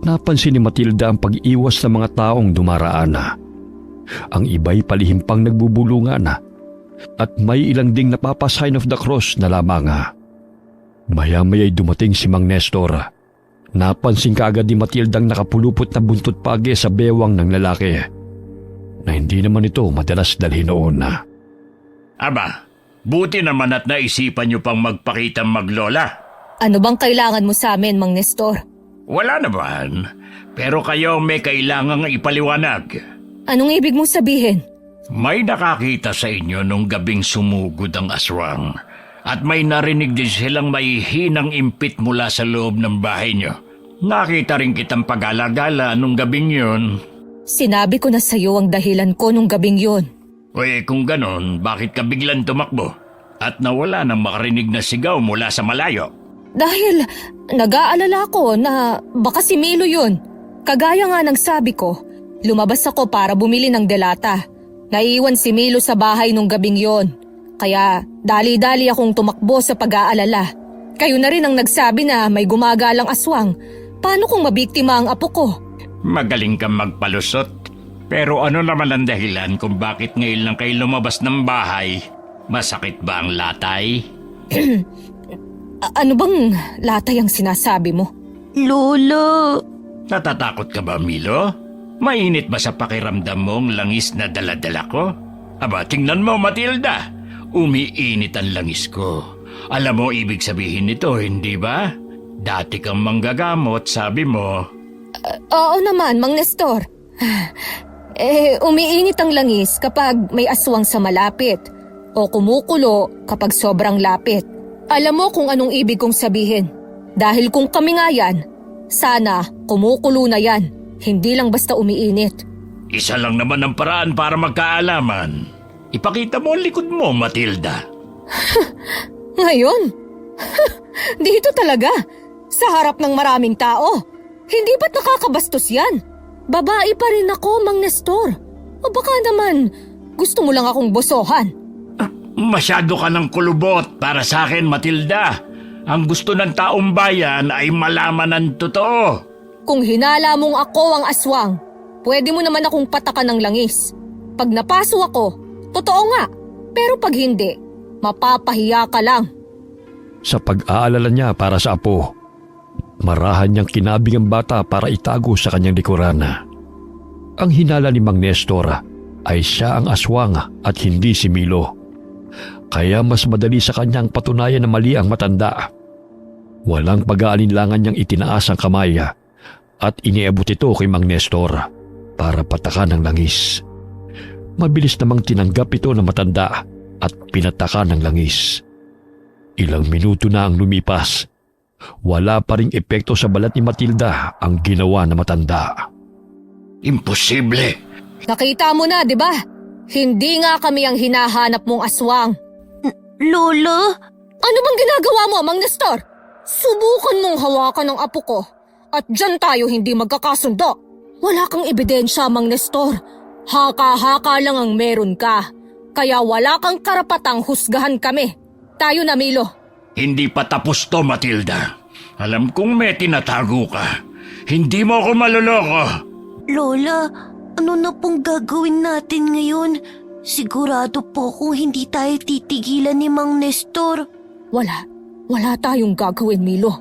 napansin ni Matilda ang pag-iwas ng mga taong dumaraan na. Ang iba'y palihim pang nagbubulungan na at may ilang ding napapa-sign of the cross na lamang. Maya-maya'y dumating si Mang Nestor. Napansin kaagad ni Matildang nakapulupot na buntot pagi sa bewang ng lalaki na hindi naman ito madalas dalhin noon. Aba, buti naman at naisipan niyo pang magpakitang maglola. Ano bang kailangan mo sa amin, Mang Nestor? Wala naman, pero kayo may kailangang ipaliwanag. Anong ibig mong sabihin? May nakakita sa inyo nung gabing sumugod ang aswang at may narinig din silang may hinang impit mula sa loob ng bahay niyo. Nakita rin kitang pag-alagala nung gabing yun. Sinabi ko na sa'yo ang dahilan ko nung gabing yon. Kung ganon, bakit ka biglang tumakbo at nawala ng makarinig na sigaw mula sa malayo? Dahil nag-aalala ko na baka si Milo yun. Kagaya nga ng sabi ko, lumabas ako para bumili ng delata. Naiwan si Milo sa bahay nung gabing yon. Kaya dali-dali akong tumakbo sa pag-aalala. Kayo na rin ang nagsabi na may gumagalang aswang. Paano kung mabiktima ang apo ko? Magaling kang magpalusot. Pero ano naman ang dahilan kung bakit ngayon lang kayo lumabas ng bahay? Masakit ba ang latay? Ano bang latay ang sinasabi mo? Lola, Natatakot ka ba, Milo? Mainit ba sa pakiramdam mong langis na daladala ko? Aba, tingnan mo, Matilda. Umiinit ang langis ko. Alam mo ibig sabihin nito, hindi ba? Dati kang manggagamot, sabi mo. Oo naman, Mang Nestor. Umiinit ang langis kapag may aswang sa malapit o kumukulo kapag sobrang lapit. Alam mo kung anong ibig kong sabihin. Dahil kung kami nga yan, sana kumukulo na yan, hindi lang basta umiinit. Isa lang naman ang paraan para magkaalaman. Ipakita mo ang likod mo, Matilda. Ngayon? Dito talaga, sa harap ng maraming tao. Hindi ba't nakakabastos yan? Babae pa rin ako, Mang Nestor. O baka naman, gusto mo lang akong bosohan. Masyado ka ng kulubot para sa akin, Matilda. Ang gusto ng taong bayan ay malaman ang totoo. Kung hinala mong ako ang aswang, pwede mo naman akong patakan ng langis. Pag napaso ako, totoo nga. Pero pag hindi, mapapahiya ka lang. Sa pag-aalala niya para sa apo, marahan niyang kinabing ang bata para itago sa kanyang likurana. Ang hinala ni Mang Nestor ay siya ang aswang at hindi si Milo. Kaya mas madali sa kanyang patunayan na mali ang matanda. Walang pag-aalinlangan niyang itinaas ang kamay at iniabot ito kay Mang Nestor para patakan ng langis. Mabilis namang tinanggap ito ng matanda at pinatakan ng langis. Ilang minuto na ang lumipas. Wala pa ring epekto sa balat ni Matilda ang ginawa na matanda. Imposible. Nakita mo na, di ba? Hindi nga kami ang hinahanap mong aswang. Lola, Ano bang ginagawa mo, Mang Nestor? Subukan mong hawakan ang apo ko at dyan tayo hindi magkakasundo. Wala kang ebidensya, Mang Nestor. Haka-haka lang ang meron ka. Kaya wala kang karapatang husgahan kami. Tayo na, Milo. Hindi pa tapos to, Matilda. Alam kong may tinatago ka. Hindi mo ako maloloko. Lola, ano na pong gagawin natin ngayon? Sigurado po kung hindi tayo titigilan ni Mang Nestor. Wala tayong gagawin, Milo.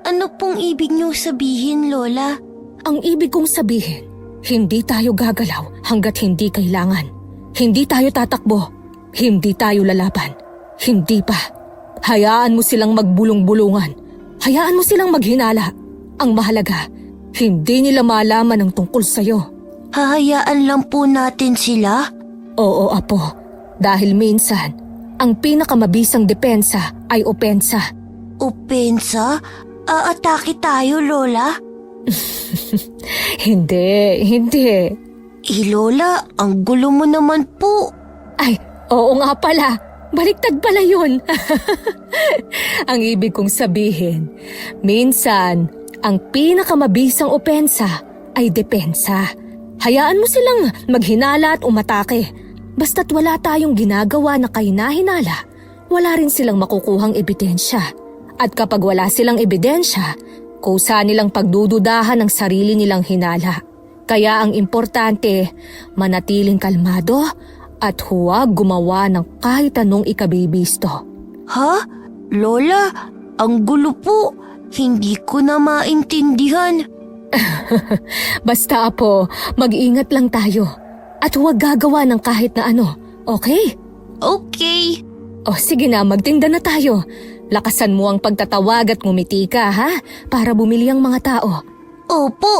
Ano pong ibig niyong sabihin, Lola? Ang ibig kong sabihin, hindi tayo gagalaw hanggat hindi kailangan. Hindi tayo tatakbo. Hindi tayo lalaban. Hindi pa. Hayaan mo silang magbulong-bulungan. Hayaan mo silang maghinala. Ang mahalaga, hindi nila malaman ang tungkol sa'yo. Hahayaan lang po natin sila? Oo, apo. Dahil minsan, ang pinakamabisang depensa ay opensa. Opensa? Aatake tayo, Lola? Hindi. Lola, ang gulo mo naman po. Ay, oo nga pala. Baliktad pala yun. Ang ibig kong sabihin, minsan, ang pinakamabisang opensa ay depensa. Hayaan mo silang maghinala at umatake. Basta't wala tayong ginagawa na kahinahinala, wala rin silang makukuhang ebidensya. At kapag wala silang ebidensya, kusa nilang pagdududahan ng sarili nilang hinala. Kaya ang importante, manatiling kalmado at huwag gumawa ng kahit anong ikabibisto. Ha? Lola, ang gulo po. Hindi ko na maintindihan. Basta apo, mag-ingat lang tayo. At huwag gagawa ng kahit na ano, okay? Okay. O sige na, magtinda na tayo. Lakasan mo ang pagtatawag at ngumiti ka, ha? Para bumili ang mga tao. Opo.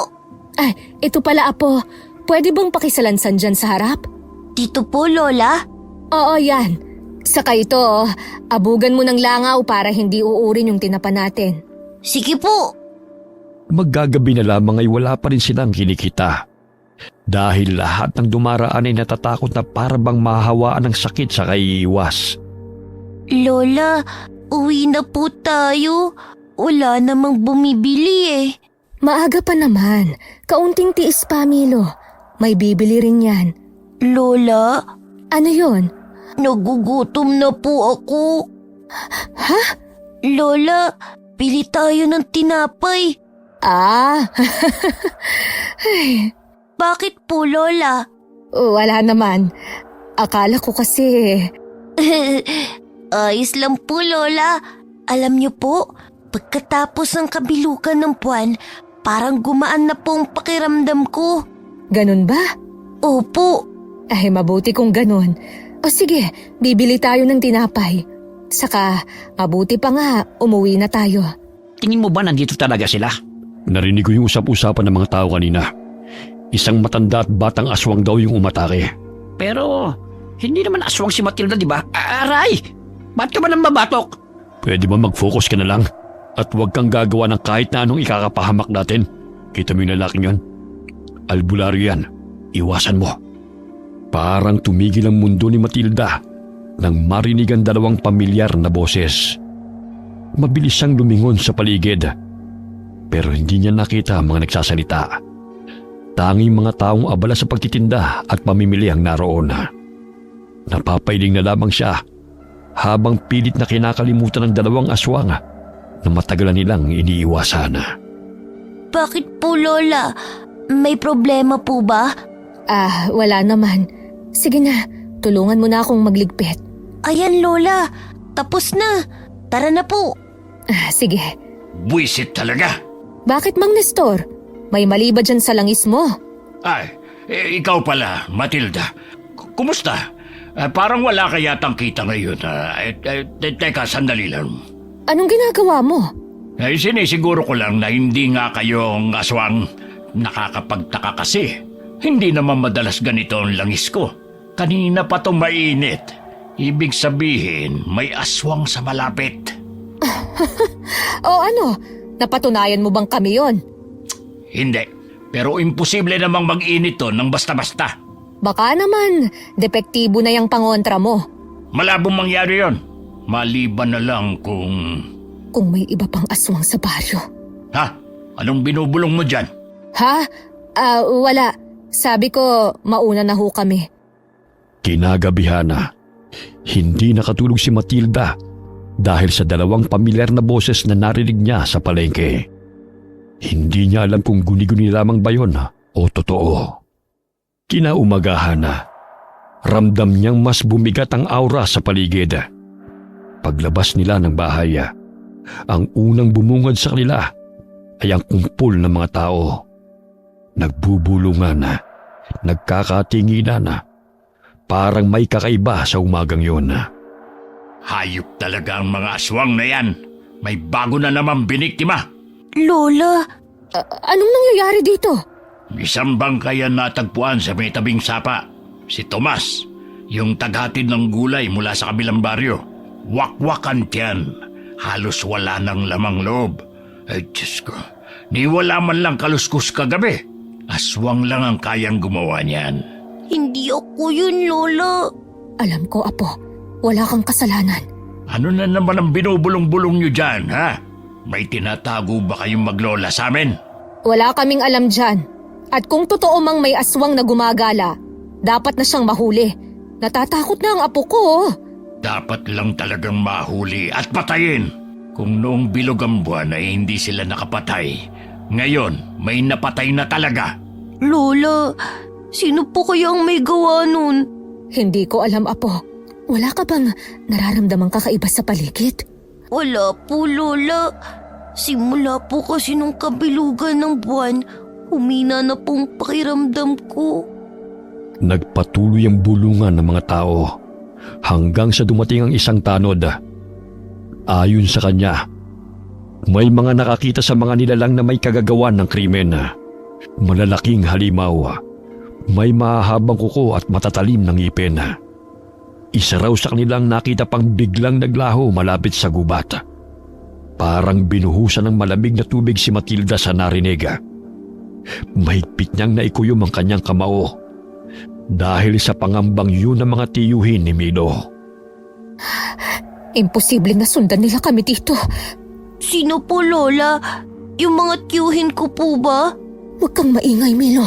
Ay, ito pala apo. Pwede bang pakisalansan dyan sa harap? Dito po, Lola. Oo, yan. Saka ito, abugan mo ng langaw para hindi uurin yung tinapa natin. Sige po. Maggagabi na lamang ay wala pa rin silang kinikita. Dahil lahat ng dumaraan ay natatakot na parabang mahawaan ng sakit sa kaiiwas. Lola, uwi na po tayo. Wala namang bumibili eh. Maaga pa naman. Kaunting tiis pa, Milo. May bibili rin yan. Lola, Ano yon? nagugutom na po ako. Ha? Lola, pili tayo ng tinapay. Ah, Bakit po, Lola? wala naman. Akala ko kasi... Ayos lang po, Lola. Alam niyo po, pagkatapos ng kabilugan ng buwan, parang gumaan na po ang pakiramdam ko. Ganun ba? Opo. Ay, mabuti kung ganun. O sige, bibili tayo ng tinapay. Saka, mabuti pa nga, umuwi na tayo. Tingin mo ba nandito talaga sila? Narinig ko yung usap-usapan ng mga tao kanina. Isang matanda at batang aswang daw yung umatake. Pero, hindi naman aswang si Matilda, di ba? Aray! Ba't ka ba nang mabatok? Pwede ba mag-focus ka na lang? At huwag kang gagawa ng kahit na anong ikakapahamak natin. Kita mo yung lalaking yun? Albularyo yan. Iwasan mo. Parang tumigil ang mundo ni Matilda nang marinig ang dalawang pamilyar na boses. Mabilis siyang lumingon sa paligid. Pero hindi niya nakita ang mga nagsasalita. Tanging mga taong abala sa pagtitinda at pamimili ang naroon. Napapailing na lamang siya habang pilit na kinakalimutan ng dalawang aswang na matagal na nilang iniiwasan. Bakit po, Lola? May problema po ba? Ah, wala naman. Sige na, tulungan mo na akong magligpit. Ayan, Lola. Tapos na. Tara na po. Ah, sige. Buisit talaga. Bakit, Mang Nestor? May mali ba dyan sa langis mo? Ay, ikaw pala, Matilda. Kumusta? Parang wala ka yatang kita ngayon. Teka, sandali lang. Anong ginagawa mo? Sinisiguro ko lang na hindi nga kayong aswang. Nakakapagtaka kasi. Hindi naman madalas ganito ang langis ko. Kanina pa itong mainit. Ibig sabihin, may aswang sa malapit. O ano, napatunayan mo bang kami yon? Hindi. Pero imposible namang mag-init to ng basta-basta. Baka naman, depektibo na yung pangontra mo. Malabong mangyari yon. Maliban na lang kung... Kung may iba pang aswang sa baryo. Ha? Anong binubulong mo dyan? Ha? Wala. Sabi ko, mauna na ho kami. Kinagabihan na. Hindi nakatulog si Matilda dahil sa dalawang pamilyar na boses na narinig niya sa palengke. Hindi niya alam kung guni-guni lamang ba yun o totoo. Kinaumagahan na. Ramdam niyang mas bumigat ang aura sa paligid. Paglabas nila ng bahay, ang unang bumungad sa kanila ay ang kumpul ng mga tao. Nagbubulungan, nagkakatinginan, parang may kakaiba sa umagang yun. Hayop talaga ang mga aswang na yan. May bago na naman biniktima. Lola, Anong nangyayari dito? Isang bangkayan natagpuan sa may tabing sapa. Si Tomas, yung taghatid ng gulay mula sa kabilang baryo. Wakwakan tiyan. Halos wala ng lamang loob. Ay, Diyos ko. Ni wala man lang kaluskus kagabi. Aswang lang ang kayang gumawa niyan. hindi ako yun, Lola. Alam ko, Apo. Wala kang kasalanan. Ano na naman ang binubulong-bulong niyo dyan, ha? May tinatago ba kayong maglola sa amin? Wala kaming alam dyan. At kung totoo mang may aswang na gumagala, dapat na siyang mahuli. Natatakot na ang apo ko. Dapat lang talagang mahuli at patayin. Kung noong bilog ang buwan ay hindi sila nakapatay, ngayon may napatay na talaga. Lola, sino po kaya ang may gawa nun? Hindi ko alam, Apo. Wala ka bang nararamdamang kakaiba sa paligid? Wala po, Lola. Simula po kasi nung kabilugan ng buwan, humina na pong pakiramdam ko. Nagpatuloy ang bulungan ng mga tao hanggang sa dumating ang isang tanod. Ayon sa kanya, may mga nakakita sa mga nilalang na may kagagawan ng krimen. Malalaking halimaw, may mahahabang kuko at matatalim ng ngipin. Isa raw sa kanilang nakita pang biglang naglaho malapit sa gubat. Parang binuhusan ng malamig na tubig si Matilda sa narinig. Mahigpit niyang naikuyom ang kanyang kamao dahil sa pangambang yun ng mga tiyuhin ni Milo. Imposible na sundan nila kami dito. Sino po, Lola? Yung mga tiyuhin ko po ba? Huwag kang maingay, Milo.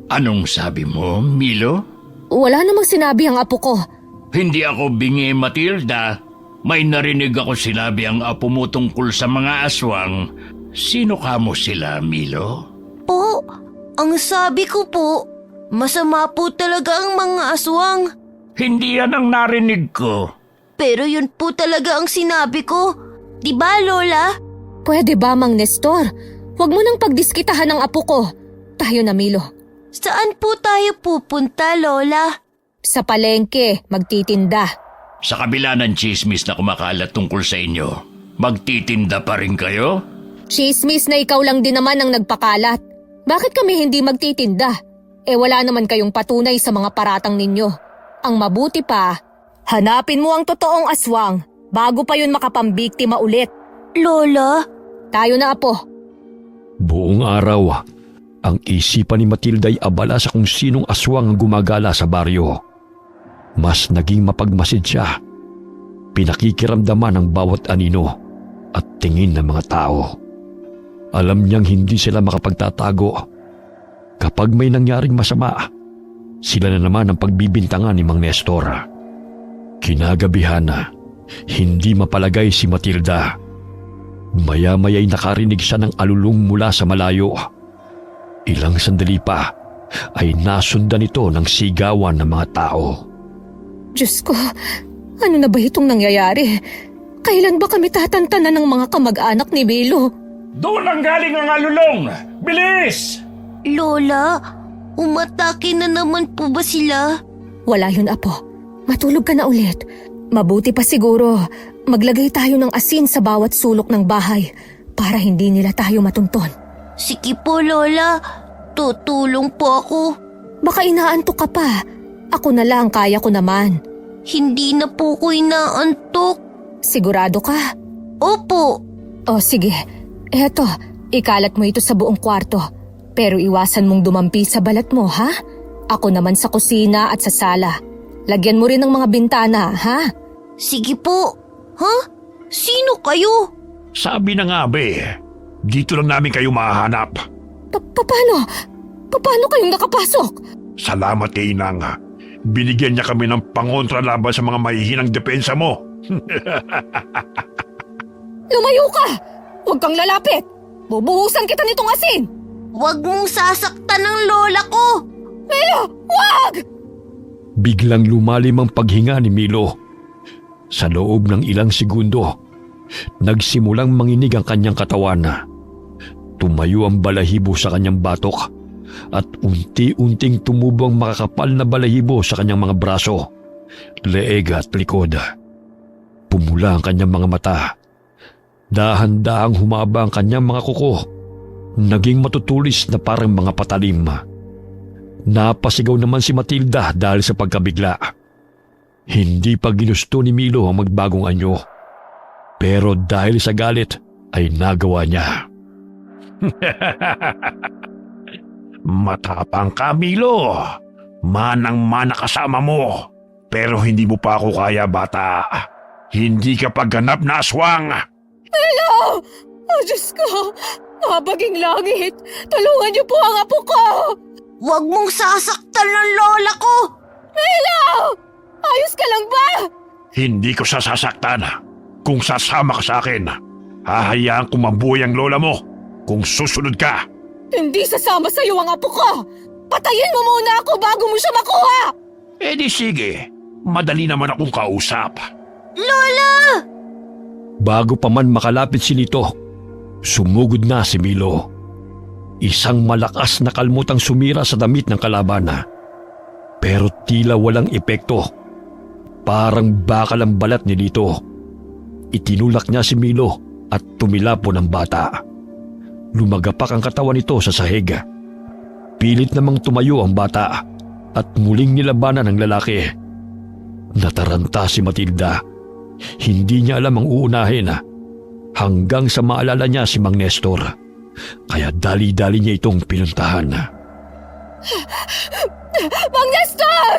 Anong sabi mo, Milo? Wala namang sinabi ang apo ko. Hindi ako bingi, Matilda. May narinig ako sinabi ang apo mo tungkol sa mga aswang. Sino kamo sila, Milo? Po, ang sabi ko po, masama po talaga ang mga aswang. Hindi yan ang narinig ko. Pero yun po talaga ang sinabi ko. Di ba, Lola? Pwede ba, Mang Nestor? Huwag mo nang pagdiskitahan ng apo ko. Tayo na, Milo. Saan po tayo pupunta, Lola? Sa palengke, magtitinda. Sa kabila ng chismis na kumakalat tungkol sa inyo, magtitinda pa rin kayo? Chismis na ikaw lang din naman ang nagpakalat. Bakit kami hindi magtitinda? Wala naman kayong patunay sa mga paratang ninyo. Ang mabuti pa, hanapin mo ang totoong aswang bago pa yun makapambiktima ulit. Lola? Tayo na, apo. Buong araw, ang isipan ni Matilda ay abala sa kung sinong aswang ang gumagala sa baryo. Mas naging mapagmasid siya. Pinakikiramdaman ng bawat anino at tingin ng mga tao. Alam niyang hindi sila makapagtatago. Kapag may nangyaring masama, sila na naman ang pagbibintangan ni Mang Nestor. Kinagabihan na, hindi mapalagay si Matilda. Maya-maya'y nakarinig siya ng alulong mula sa malayo. Ilang sandali pa ay nasundan ito ng sigawan ng mga tao. Diyos ko, ano na ba itong nangyayari? Kailan ba kami tatantanan ng mga kamag-anak ni Milo? Doon ang galing ang alulong! Bilis! Lola, umatake na naman po ba sila? Wala yun, apo. Matulog ka na ulit. Mabuti pa siguro, maglagay tayo ng asin sa bawat sulok ng bahay para hindi nila tayo matunton. Sige po, Lola. Tutulong po ako. Baka inaantok ka pa. Ako na lang, kaya ko naman. Hindi na po ko inaantok. Sigurado ka? Opo. O sige, eto, ikalat mo ito sa buong kwarto. Pero iwasan mong dumampi sa balat mo, ha? Ako naman sa kusina at sa sala. Lagyan mo rin ng mga bintana, ha? Sige po. Ha? Sino kayo? Sabi na nga be, dito lang namin kayo mahahanap. Paano? Paano kayong nakapasok? Salamat kay Inang. Binigyan niya kami ng pangontra laban sa mga mahihinang depensa mo. Lumayo ka! Huwag kang lalapit! Bubuhusan kita nitong asin! Huwag mong sasaktan ng lola ko. Milo! Wag! Biglang lumalim ang paghinga ni Milo. Sa loob ng ilang segundo, nagsimulang manginig ang kanyang katawan. Tumayo ang balahibo sa kanyang batok at unti-unting tumubo ang makakapal na balahibo sa kanyang mga braso, leeg at likod. Pumula ang kanyang mga mata. Dahan-dahang humaba ang kanyang mga kuko. Naging matutulis na parang mga patalim. Napasigaw naman si Matilda dahil sa pagkabigla. Hindi pa ginusto ni Milo ang magbagong anyo. Pero dahil sa galit ay nagawa niya. Matapang ka, Milo. Manang-mana kasama mo. Pero hindi mo pa ako kaya, bata. Hindi ka pagganap na aswang. Milo! Oh, Diyos ko! Mabaging langit! Tulungan niyo po ang apo ko! Huwag mong sasaktan ng lola ko. Milo! Ayos ka lang ba? Hindi ko sasasaktan. Kung sasama ka sa akin, hahayaan kong mabuhay ang lola mo. Kung susunod ka. Hindi sasama sa iyo ang apo ko! Patayin mo muna ako bago mo siya makuha! Di sige. Madali naman akong kausap. Lola! Bago pa man makalapit si Lito, sumugod na si Milo. Isang malakas na kalmutang sumira sa damit ng kalaban. Pero tila walang epekto. Parang bakal ang balat ni Lito. Itinulak niya si Milo at tumilapon ang bata. Lumagapak ang katawan nito sa sahig. Pilit namang tumayo ang bata at muling nilabanan ng lalaki. Nataranta si Matilda. Hindi niya alam ang uunahin hanggang sa maalala niya si Mang Nestor. Kaya dali-dali niya itong pinuntahan. Mang Nestor!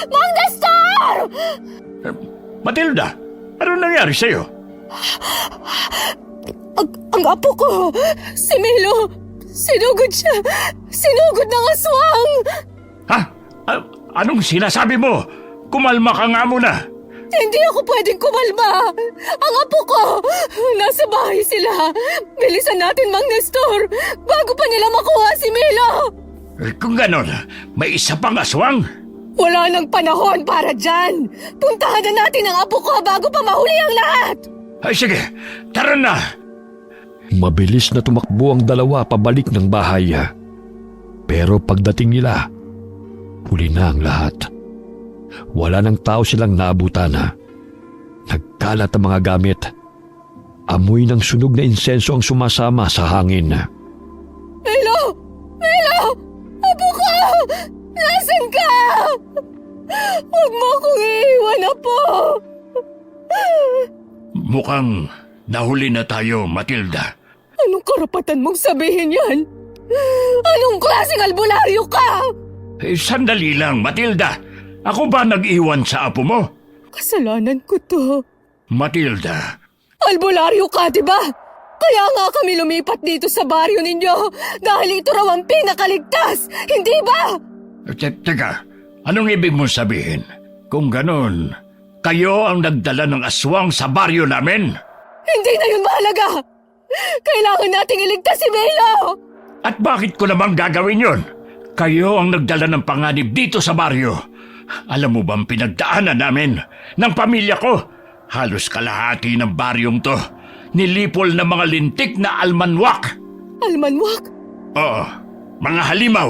Mang Nestor! Matilda, ano nangyari sa'yo? Ang apo ko, si Milo, sinugod siya. Sinugod ng aswang. Ha? Anong sinasabi mo? Kumalma ka nga muna. Hindi ako pwedeng kumalma! Ang apo ko! Nasa bahay sila! Bilisan natin, Mang Nestor! Bago pa nila makuha si Milo! Kung ganon, may isa pang aswang. Wala nang panahon para dyan! Puntahan na natin ang apo ko bago pa mahuli ang lahat! Ay sige, tara na. Mabilis na tumakbo ang dalawa pabalik ng bahay. Pero pagdating nila, huli na ang lahat. Wala nang tao silang naabutan. Nagkalat ang mga gamit. Amoy ng sunog na insenso ang sumasama sa hangin. Milo! Milo! Apo ko! Nasaan ka? Huwag mo akong iiwan, Apo! Mukhang nahuli na tayo, Matilda. Anong karapatan mong sabihin yan? Anong klaseng albularyo ka? Sandali lang, Matilda. Ako ba nag-iwan sa apo mo? Kasalanan ko to. Matilda, Albularyo ka, di ba? Kaya nga kami lumipat dito sa baryo ninyo dahil ito raw ang pinakaligtas, hindi ba? teka, anong ibig mong sabihin? Kung ganon, kayo ang nagdala ng aswang sa baryo namin? Hindi na yun mahalaga! Kailangan nating iligtas si Milo! At bakit ko namang gagawin yon? Kayo ang nagdala ng panganib dito sa baryo. Alam mo bang pinagdaanan namin ng pamilya ko? Halos kalahati ng baryong to. Nilipol na mga lintik na almanwak. Almanwak? Oo, mga halimaw.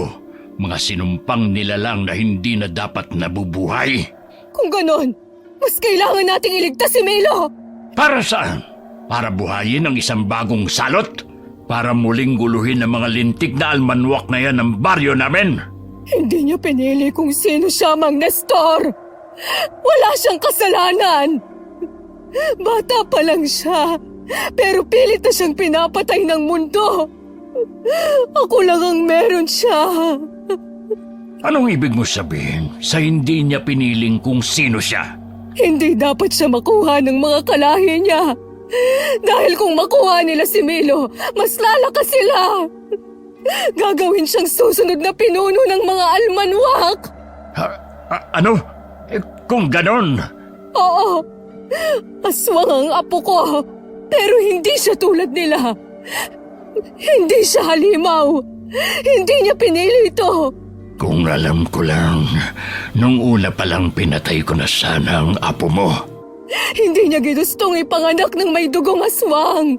Mga sinumpang nilalang na hindi na dapat nabubuhay. Kung ganon, mas kailangan nating iligtas si Milo! Para saan? Para buhayin ang isang bagong salot? Para muling guluhin ang mga lintik na almanwak na yan ng baryo namin? Hindi niya pinili kung sino siya, Mang Nestor! Wala siyang kasalanan! Bata pa lang siya, pero pilit na siyang pinapatay ng mundo! Ako lang ang meron siya! Anong ibig mo sabihin sa hindi niya piniling kung sino siya? Hindi dapat siya makuha ng mga kalahi niya! Dahil kung makuha nila si Milo, mas lalakas sila! Gagawin siyang susunod na pinuno ng mga almanwak! Ano? Kung ganon, Oo, aswang ang apo ko, pero hindi siya tulad nila. Hindi siya halimaw. Hindi niya pinili ito. kung alam ko lang, nung una pa lang pinatay ko na sana ang apo mo. Hindi niya ginustong ipanganak ng may dugong aswang.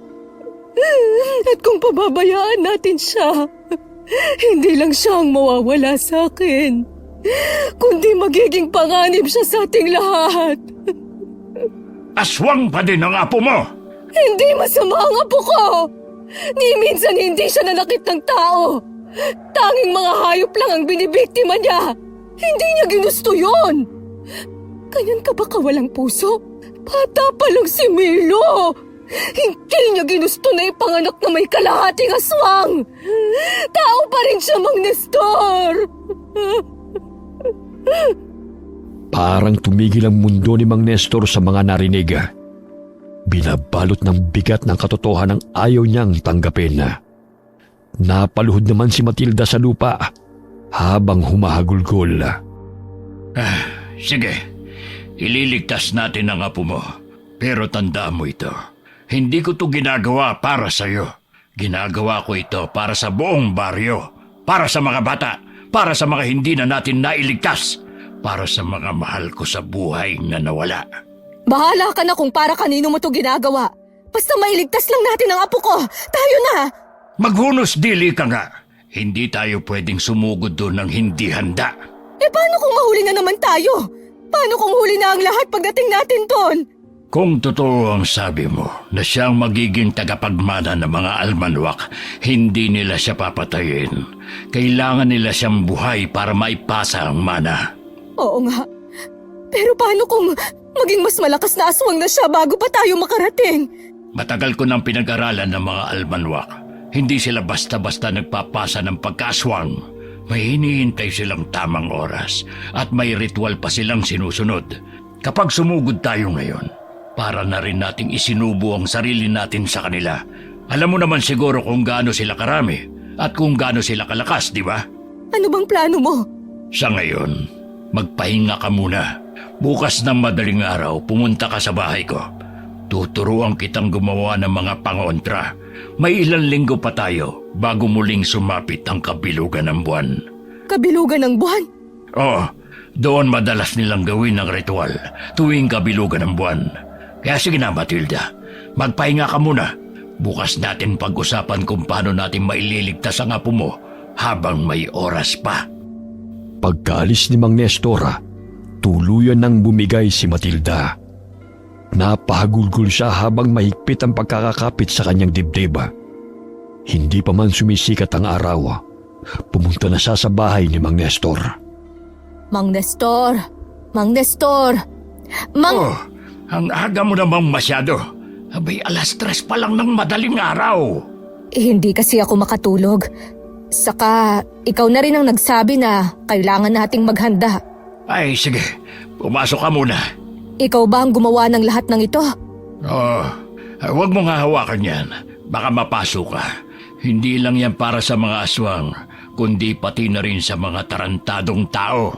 At kung pababayaan natin siya, hindi lang siya ang mawawala sa akin, kundi magiging panganib siya sa ating lahat. Aswang pa din ang apo mo! Hindi masama ang apo ko! Ni minsan hindi siya nanakit ng tao. Tanging mga hayop lang ang binibiktima niya. Hindi niya ginusto yun. Ganyan ka ba kawalang puso? Bata pa lang si Milo. Hindi niya ginusto na ipanganak na may kalahating aswang. Tao pa rin siya, Mang Nestor. Parang tumigil ang mundo ni Mang Nestor sa mga narinig. Binabalot ng bigat ng katotohanan ang ayaw niyang tanggapin. Napaluhod naman si Matilda sa lupa habang humahagulgol. Sige, ililigtas natin ang apo mo. Pero tandaan mo ito, hindi ko to ginagawa para sa'yo. Ginagawa ko ito para sa buong baryo, para sa mga bata, para sa mga hindi na natin nailigtas, para sa mga mahal ko sa buhay na nawala. Bahala ka na kung para kanino mo to ginagawa. Basta mailigtas lang natin ang apo ko. Tayo na! Maghunos dili ka nga. Hindi tayo pwedeng sumugod doon ng hindi handa. Paano kung mahuli na naman tayo? Paano kung huli na ang lahat pagdating natin doon? Kung totoo ang sabi mo na siyang magiging tagapagmana ng mga almanwak, hindi nila siya papatayin. Kailangan nila siyang buhay para maipasa ang mana. Oo nga. Pero paano kung maging mas malakas na aswang na siya bago pa tayo makarating? Matagal ko nang pinag-aralan ng mga almanwak. Hindi sila basta-basta nagpapasa ng pagkaswang. May hinihintay silang tamang oras at may ritual pa silang sinusunod. Kapag sumugod tayo ngayon, para na rin nating isinubo ang sarili natin sa kanila. Alam mo naman siguro kung gaano sila karami at kung gaano sila kalakas, di ba? Ano bang plano mo? Sa ngayon, magpahinga ka muna. Bukas ng madaling araw, pumunta ka sa bahay ko. Tuturuan kitang gumawa ng mga pangontra. May ilang linggo pa tayo bago muling sumapit ang kabilugan ng buwan. Kabilugan ng buwan? Oo, doon madalas nilang gawin ang ritual tuwing kabilugan ng buwan. Kaya sige na, Matilda, magpahinga ka muna. Bukas natin pag-usapan kung paano natin maililigtas ang apo mo habang may oras pa. Pagkaalis ni Mang Nestor, tuluyan nang bumigay si Matilda. Napahagulgol siya habang mahigpit ang pagkakakapit sa kanyang dibdib. Hindi pa man sumisikat ang araw, pumunta na siya sa bahay ni Mang Nestor. Mang Nestor! Mang Nestor! Oh, ang aga mo namang masyado. Abay, 3:00 pa lang ng madaling araw. Hindi kasi ako makatulog. Saka, ikaw na rin ang nagsabi na kailangan nating maghanda. Ay, sige, pumasok ka muna. Ikaw ba ang gumawa ng lahat ng ito? Oh, huwag mong hahawakan yan. Baka mapasok ka. Hindi lang yan para sa mga aswang, kundi pati na rin sa mga tarantadong tao.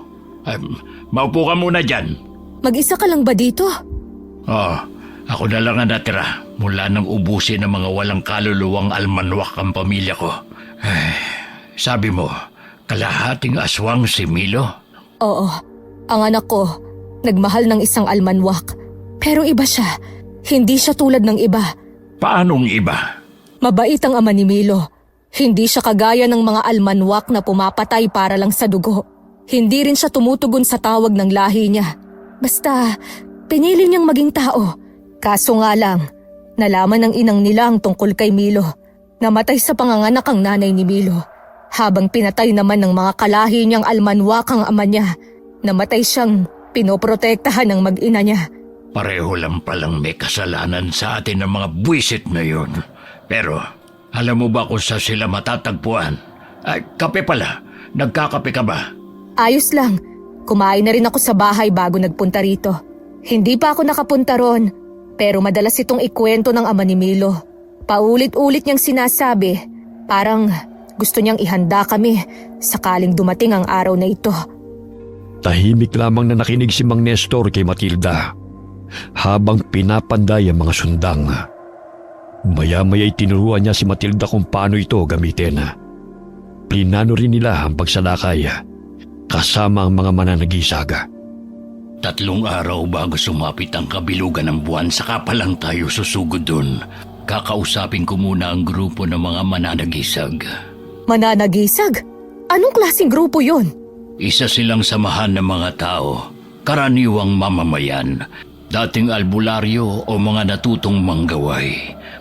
Maupo ka muna dyan. Mag-isa ka lang ba dito? Oh, ako na lang ang natira mula nang ubusin ng mga walang kaluluwang almanwak ang pamilya ko. Ay, sabi mo, kalahating aswang si Milo? Oo, ang anak ko, nagmahal ng isang almanwak. Pero iba siya, hindi siya tulad ng iba. Paanong iba? Mabait ang ama ni Milo. Hindi siya kagaya ng mga almanwak na pumapatay para lang sa dugo. Hindi rin siya tumutugon sa tawag ng lahi niya. Basta, pinili niyang maging tao. Kaso nga lang, nalaman ng inang nila ang tungkol kay Milo. Namatay sa panganganak ang nanay ni Milo. Habang pinatay naman ng mga kalahi niyang almanwak ang ama niya, namatay siyang pinoprotektahan ng mag-ina niya. Pareho lang palang may kasalanan sa atin ng mga buwisit na yun. Pero, alam mo ba kung saan sila matatagpuan? Ay, kape pala. Nagkakape ka ba? Ayos lang. Kumain na rin ako sa bahay bago nagpunta rito. Hindi pa ako nakapunta ron, pero madalas itong ikwento ng ama ni Milo. Paulit-ulit niyang sinasabi, parang gusto niyang ihanda kami sakaling dumating ang araw na ito. Tahimik lamang na nakinig si Mang Nestor kay Matilda habang pinapanday ang mga sundang. Maya-maya'y tinuruan niya si Matilda kung paano ito gamitin. Plinano rin nila ang pagsalakay kasama ang mga mananagisag. 3 araw bago sumapit ang kabilugan ng buwan, saka pa lang tayo susugod dun. Kakausapin ko muna ang grupo ng mga mananagisag. Mananagisag? Anong klaseng grupo yon? Isa silang samahan ng mga tao, karaniwang mamamayan, dating albularyo o mga natutong manggaway.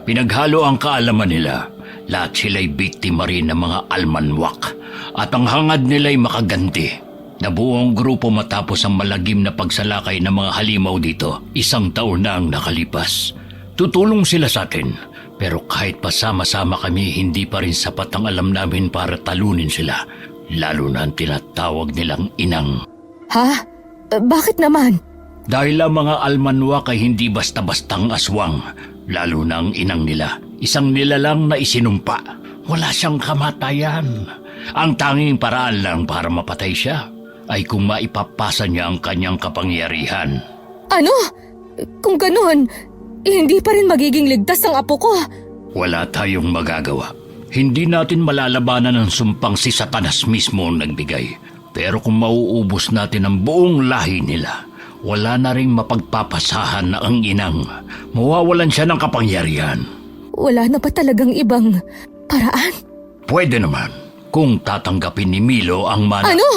Pinaghalo ang kaalaman nila. Lahat sila'y biktima rin ng mga almanwak at ang hangad nila'y makaganti. Nabuo ang grupo matapos ang malagim na pagsalakay ng mga halimaw dito. 1 taon na ang nakalipas. Tutulong sila sa atin, pero kahit pasama-sama kami, hindi pa rin sapat ang alam namin para talunin sila. Lalo na ang tinatawag nilang inang. Ha? Bakit naman? Dahil ang mga almanwak ay hindi basta-bastang aswang, lalo na ang inang nila. Isang nilalang na isinumpa. Wala siyang kamatayan. Ang tanging paraan lang para mapatay siya ay kung maipapasa niya ang kanyang kapangyarihan. Ano? Kung ganun, hindi pa rin magiging ligtas ang apo ko. Wala tayong magagawa. Hindi natin malalabanan ang sumpang si Satanas mismo ang nagbigay. Pero kung mauubos natin ang buong lahi nila, wala na ring mapagpapasahan na ang inang. Mawawalan siya ng kapangyarihan. Wala na ba talagang ibang paraan? Pwede naman kung tatanggapin ni Milo ang Ano?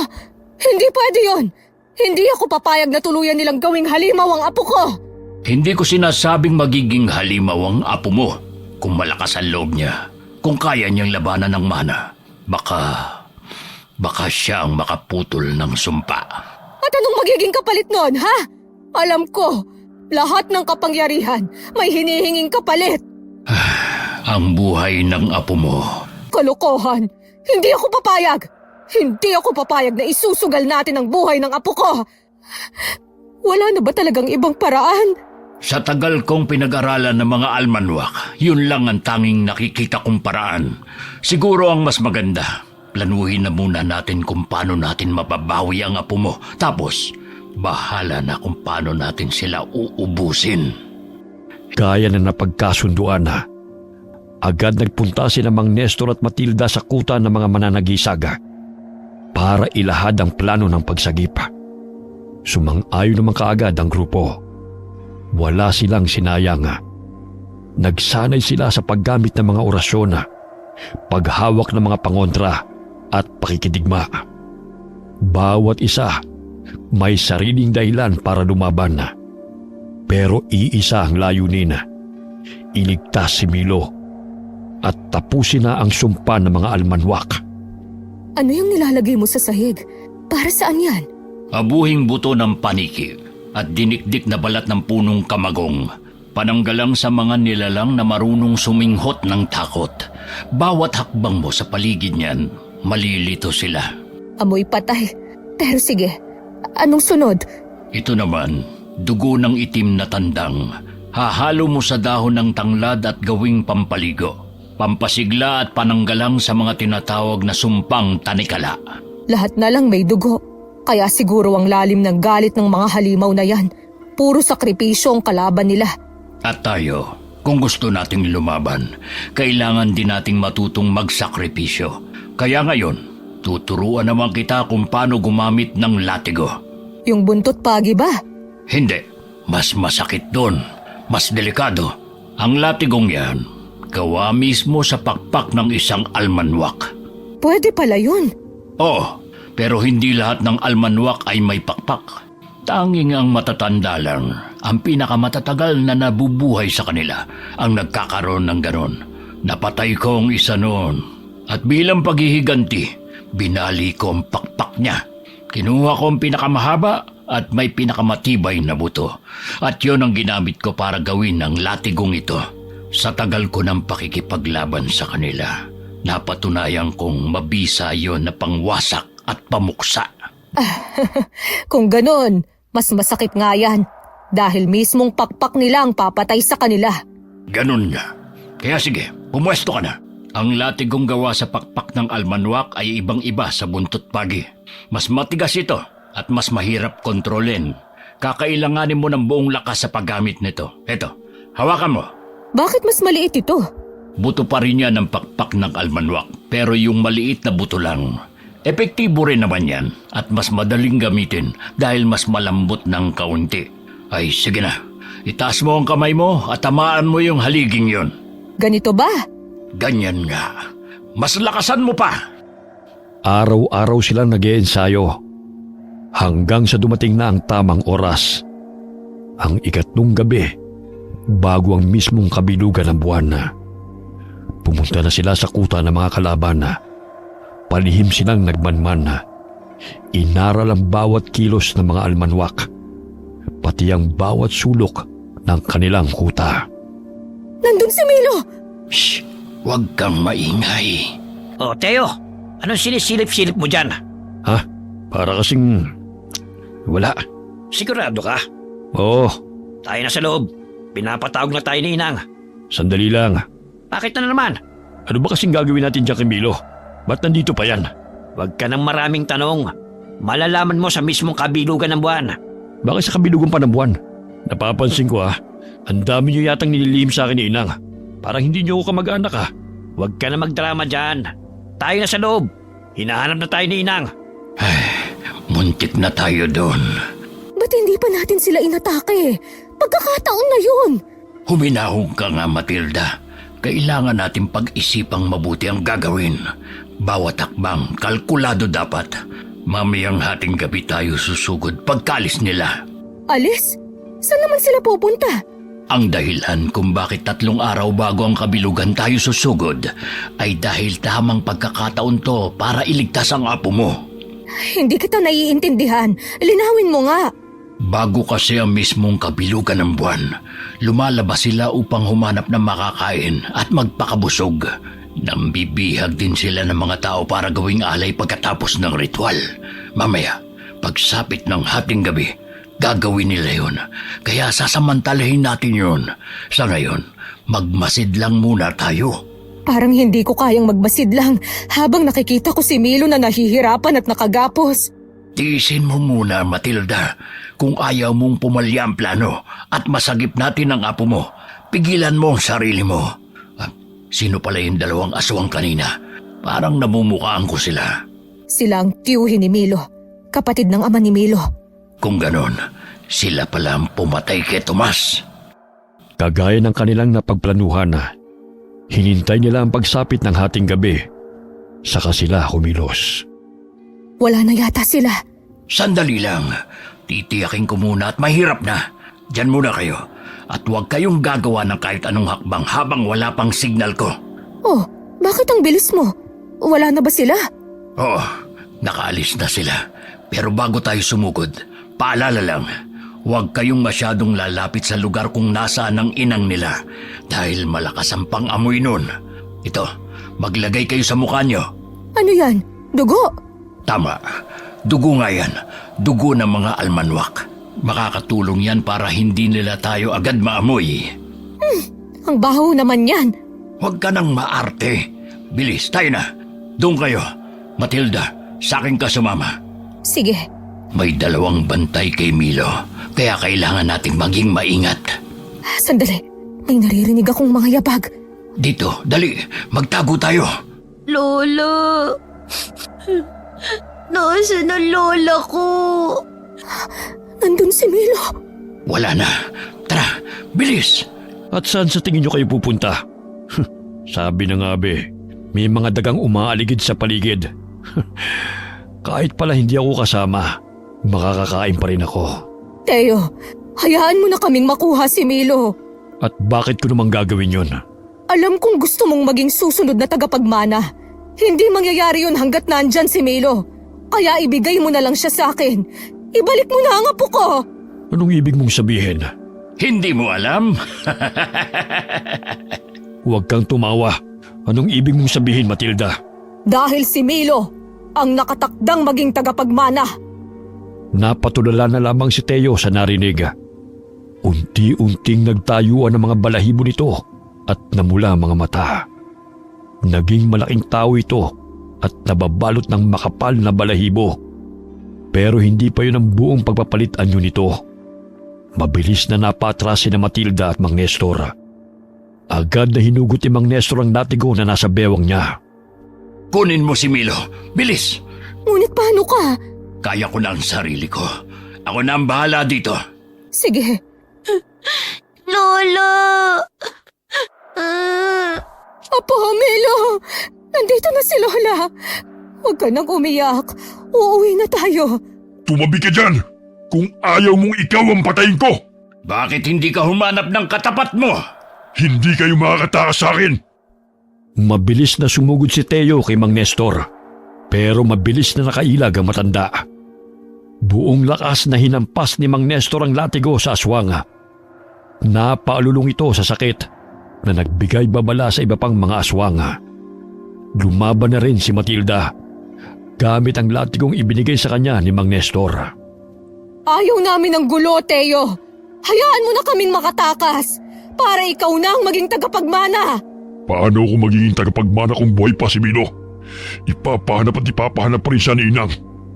Hindi pwede yon. Hindi ako papayag na tuluyan nilang gawing halimaw ang apo ko. Hindi ko sinasabing magiging halimaw ang apo mo kung malakas ang loob niya. Kung kaya niyang labanan ng mana, baka siya ang makaputol ng sumpa. At anong magiging kapalit nun, ha? Alam ko, lahat ng kapangyarihan may hinihinging kapalit. Ang buhay ng apo mo. Kalokohan! Hindi ako papayag! Hindi ako papayag na isusugal natin ang buhay ng apo ko! Wala na ba talagang ibang paraan? Sa tagal kong pinag-aralan ng mga almanwak, yun lang ang tanging nakikita kong paraan. Siguro ang mas maganda, planuhin na muna natin kung paano natin mababawi ang apo mo. Tapos, Bahala na kung paano natin sila uubusin. Kaya na napagkasunduan na. Agad nagpunta sina Mang Nestor at Matilda sa kuta ng mga mananagisaga para ilahad ang plano ng pagsagipa. Sumang-ayon naman kaagad ang grupo. Wala silang sinayang. Nagsanay sila sa paggamit ng mga orasyon, paghawak ng mga pangontra at pakikidigma. Bawat isa may sariling dahilan para lumaban. Pero iisa ang layunin. Iligtas si Milo at tapusin na ang sumpa ng mga almanwak. Ano yung nilalagay mo sa sahig? Para saan yan? Abuhing buto ng paniki at dinikdik na balat ng punong kamagong. Pananggalang sa mga nilalang na marunong suminghot ng takot. Bawat hakbang mo sa paligid niyan, malilito sila. Amoy patay. Pero sige, anong sunod? Ito naman, dugo ng itim na tandang. Hahalo mo sa dahon ng tanglad at gawing pampaligo. Pampasigla at pananggalang sa mga tinatawag na sumpang tanikala. Lahat na lang may dugo. Kaya siguro ang lalim ng galit ng mga halimaw na yan. Puro sakripisyo ang kalaban nila. At tayo, kung gusto nating lumaban, kailangan din nating matutong magsakripisyo. Kaya ngayon, tuturuan naman kita kung paano gumamit ng latigo. Yung buntot pagi ba? Hindi, mas masakit doon, mas delikado. Ang latigong yan, gawa mismo sa pakpak ng isang almanwak. Pwede pala yun. Oo, pero hindi lahat ng almanwak ay may pakpak. Tanging ang matatanda lang, ang pinakamatatagal na nabubuhay sa kanila, ang nagkakaroon ng ganon. Napatay ko ang isa noon. At bilang paghihiganti, binali ko ang pakpak niya. Kinuha ko ang pinakamahaba at may pinakamatibay na buto. At yon ang ginamit ko para gawin ang latigong ito. Sa tagal ko ng pakikipaglaban sa kanila, napatunayan kong mabisa yon na pangwasak at pamuksa. Kung ganon, mas masakit nga yan. Dahil mismong pakpak nila ang papatay sa kanila. Ganon nga. Kaya sige, pumwesto ka na. Ang latigong gawa sa pakpak ng almanwak ay ibang-iba sa buntot pagi. Mas matigas ito at mas mahirap kontrolin. Kakailanganin mo ng buong lakas sa paggamit nito. Eto, hawakan mo. Bakit mas maliit ito? Buto pa rin yan ang pakpak ng almanwak, pero yung maliit na buto lang. Epektibo rin naman yan at mas madaling gamitin dahil mas malambot ng kaunti. Ay sige na, itaas mo ang kamay mo at tamaan mo yung haliging yon. Ganito ba? Ganyan nga. Mas lakasan mo pa. Araw-araw silang nag-iensayo hanggang sa dumating na ang tamang oras. Ang ikatlong gabi, bago ang mismong kabilugan ng buwan na. Pumunta na sila sa kuta ng mga kalaban na. Palihim silang nagmanman na. Inaral ang bawat kilos ng mga almanwak, pati ang bawat sulok ng kanilang kuta. Nandun si Milo! Shh! Huwag kang maingay. O, Teo, anong sinisilip-silip mo dyan? Ha? Para kasing... wala. Sigurado ka? Oo, Tayo na sa loob. Pinapatawag na tayo ni Inang. sandali lang. Bakit na naman? Ano ba kasing gagawin natin dyan kay Milo? Ba't nandito pa yan? Huwag ka ng maraming tanong. Malalaman mo sa mismong kabilugan ng buwan. Bakit sa kabilugan pa ng buwan? Napapansin ko ang dami niyo yatang nililihim sa akin ni Inang. Parang hindi niyo ako kamag-anak Huwag ka na magdrama dyan. Tayo na sa loob. Hinahanap na tayo ni Inang. Muntik na tayo doon. Ba't hindi pa natin sila inatake? Pagkakataon na yun! Huminahog ka nga, Matilda. Kailangan natin pag-isipang mabuti ang gagawin. Bawat hakbang, kalkulado dapat. Mamayang hating gabi tayo susugod pagkalis nila. Alis? Saan naman sila pupunta? Ang dahilan kung bakit 3 araw bago ang kabilugan tayo susugod ay dahil tamang pagkakataon to para iligtas ang apo mo. Hindi kita naiintindihan. Linawin mo nga. Bago kasi ang mismong kabilugan ng buwan, lumalabas sila upang humanap ng makakain at magpakabusog. Nambibihag din sila ng mga tao para gawing alay pagkatapos ng ritual. Mamaya, pagsapit ng hating gabi, gagawin nila yun. Kaya sasamantalahin natin yun. Sa ngayon, magmasid lang muna tayo. Parang hindi ko kayang magmasid lang habang nakikita ko si Milo na nahihirapan at nakagapos. Tiisin mo muna, Matilda. Kung ayaw mong pumalya ang plano at masagip natin ang apo mo, pigilan mo ang sarili mo. Sino pala yung dalawang aswang kanina? Parang namumukaan ko sila. Sila ang tiyuhin ni Milo, kapatid ng ama ni Milo. Kung ganon, sila pala ang pumatay kay Tomas. Kagaya ng kanilang napagplanuhan, hinintay nila ang pagsapit ng hating gabi. Saka sila kumilos. Wala na yata sila. Sandali lang. Titiyakin ko muna at mahirap na. Diyan muna kayo. At huwag kayong gagawa ng kahit anong hakbang habang wala pang signal ko. Oh, bakit ang bilis mo? Wala na ba sila? Oo, nakaalis na sila. Pero bago tayo sumugod, paalala lang, huwag kayong masyadong lalapit sa lugar kung nasaan ang inang nila dahil malakas ang pang-amoy nun. Ito, maglagay kayo sa mukha nyo. Ano yan? Dugo? Tama, dugo nga yan. Dugo ng mga almanwak. Makakatulong yan para hindi nila tayo agad maamoy. Ang baho naman yan. Huwag ka nang maarte. Bilis, tayo na. Doon kayo. Matilda, sa akin ka sumama. Sige. May dalawang bantay kay Milo, kaya kailangan nating maging maingat. Sandali. May naririnig akong mga yabag. Dito, dali, magtago tayo. Lola. Nasaan ang lola ko? Nandun si Milo. Wala na. Tara, bilis. At saan sa tingin nyo kayo pupunta? Sabi na nga be, may mga dagang umaaligid sa paligid. Kahit pala hindi ako kasama, makakakain pa rin ako. Teo, hayaan mo na kaming makuha si Milo. At bakit ko namang gagawin yon? Alam kong gusto mong maging susunod na tagapagmana. Hindi mangyayari yun hanggat nandyan si Milo. Kaya ibigay mo na lang siya sa akin. Ibalik mo na ang apo ko. Anong ibig mong sabihin? Hindi mo alam? Huwag kang tumawa. Anong ibig mong sabihin, Matilda? Dahil si Milo ang nakatakdang maging tagapagmana. Napatulala na lamang si Teo sa narinig. Unti-unting nagtayuan ang mga balahibo nito at namula ang mga mata. Naging malaking tao ito at nababalot ng makapal na balahibo. Pero hindi pa yun ang buong pagpapalit anyo nito. Mabilis na napatras si na Matilda at Mang Nestor. Agad na hinugot ni Mang Nestor ang latigo na nasa bewang niya. Kunin mo si Milo. Bilis. Ngunit paano ka? Kaya ko na ang sarili ko. Ako na ang bahala dito. Sige. Lola. Apo, Milo! Nandito na si Lola. Huwag ka nang umiyak. Uuwi na tayo. Tumabi ka dyan! Kung ayaw mong ikaw ang patayin ko! Bakit hindi ka humanap ng katapat mo? Hindi kayo makakatakas sa akin! Mabilis na sumugod si Teo kay Mang Nestor. Pero mabilis na nakailag ang matanda. Buong lakas na hinampas ni Mang Nestor ang latigo sa aswang. Napaalulong ito sa sakit na nagbigay babala sa iba pang mga aswang. Lumaban na rin si Matilda gamit ang latigong ibinigay sa kanya ni Mang Nestor. Ayaw namin ng gulo, Teo. Hayaan mo na kaming makatakas para ikaw na ang maging tagapagmana. Paano ako magiging tagapagmana kung buhay pa si Milo? Ipapahanap at ipapahanap pa rin siya ni Inang.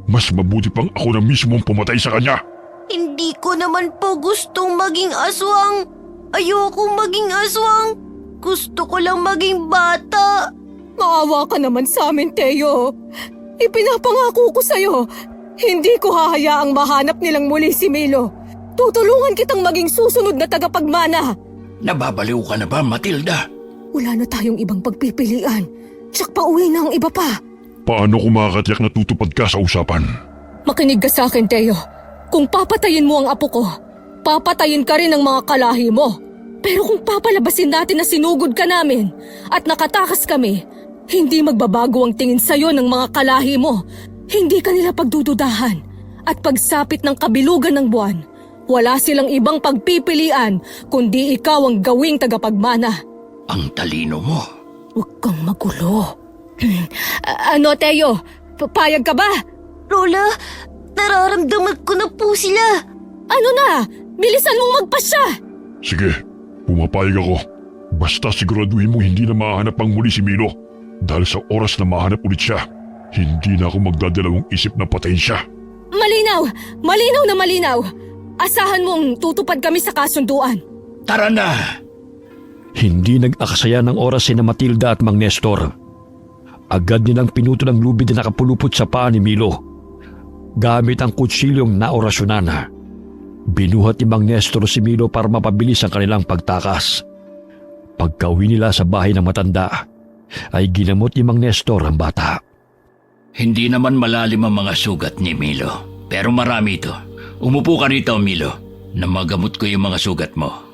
Mas mabuti pang ako na mismo ang pumatay sa kanya. Hindi ko naman po gustong maging aswang. Ayokong maging aswang. Gusto ko lang maging bata. Maawa ka naman sa amin, Teo. Ipinapangako ko sa'yo, hindi ko hahayaang mahanap nilang muli si Milo. Tutulungan kitang maging susunod na tagapagmana. Nababaliw ka na ba, Matilda? Wala na tayong ibang pagpipilian. Tsak pa uwi na ang iba pa. Paano ko makakatiyak na tutupad ka sa usapan? Makinig ka sa akin, Teo. Kung papatayin mo ang apo ko, papatayin ka rin ng mga kalahi mo. Pero kung papalabasin natin na sinugod ka namin at nakatakas kami, hindi magbabago ang tingin sa'yo ng mga kalahi mo. Hindi ka nila pagdududahan. At pagsapit ng kabilugan ng buwan, wala silang ibang pagpipilian kundi ikaw ang gawing tagapagmana. Ang talino mo. Huwag kang magulo. Ano, Teo? Payag ka ba? Lola, nararamdaman ko na po sila. Ano na? Bilisan mong magpasya! Sige, pumapayag ako. Basta siguraduhin mo hindi na mahanap pang muli si Milo. Dahil sa oras na mahanap ulit siya, hindi na ako magdadalawang isip na patayin siya. Malinaw! Malinaw na malinaw! Asahan mong tutupad kami sa kasunduan. Tara na! Hindi nag-akasaya ng oras si na Matilda at Mang Nestor. Agad nilang pinuto ng lubid na nakapulupot sa paa ni Milo. Gamit ang kutsilyong naorasyonan. Binuhat ni Mang Nestor si Milo para mapabilis ang kanilang pagtakas. Pagkauwi nila sa bahay ng matanda, ay ginamot ni Mang Nestor ang bata. Hindi naman malalim ang mga sugat ni Milo, pero marami ito. Umupo ka rito, Milo, na magamot ko yung mga sugat mo.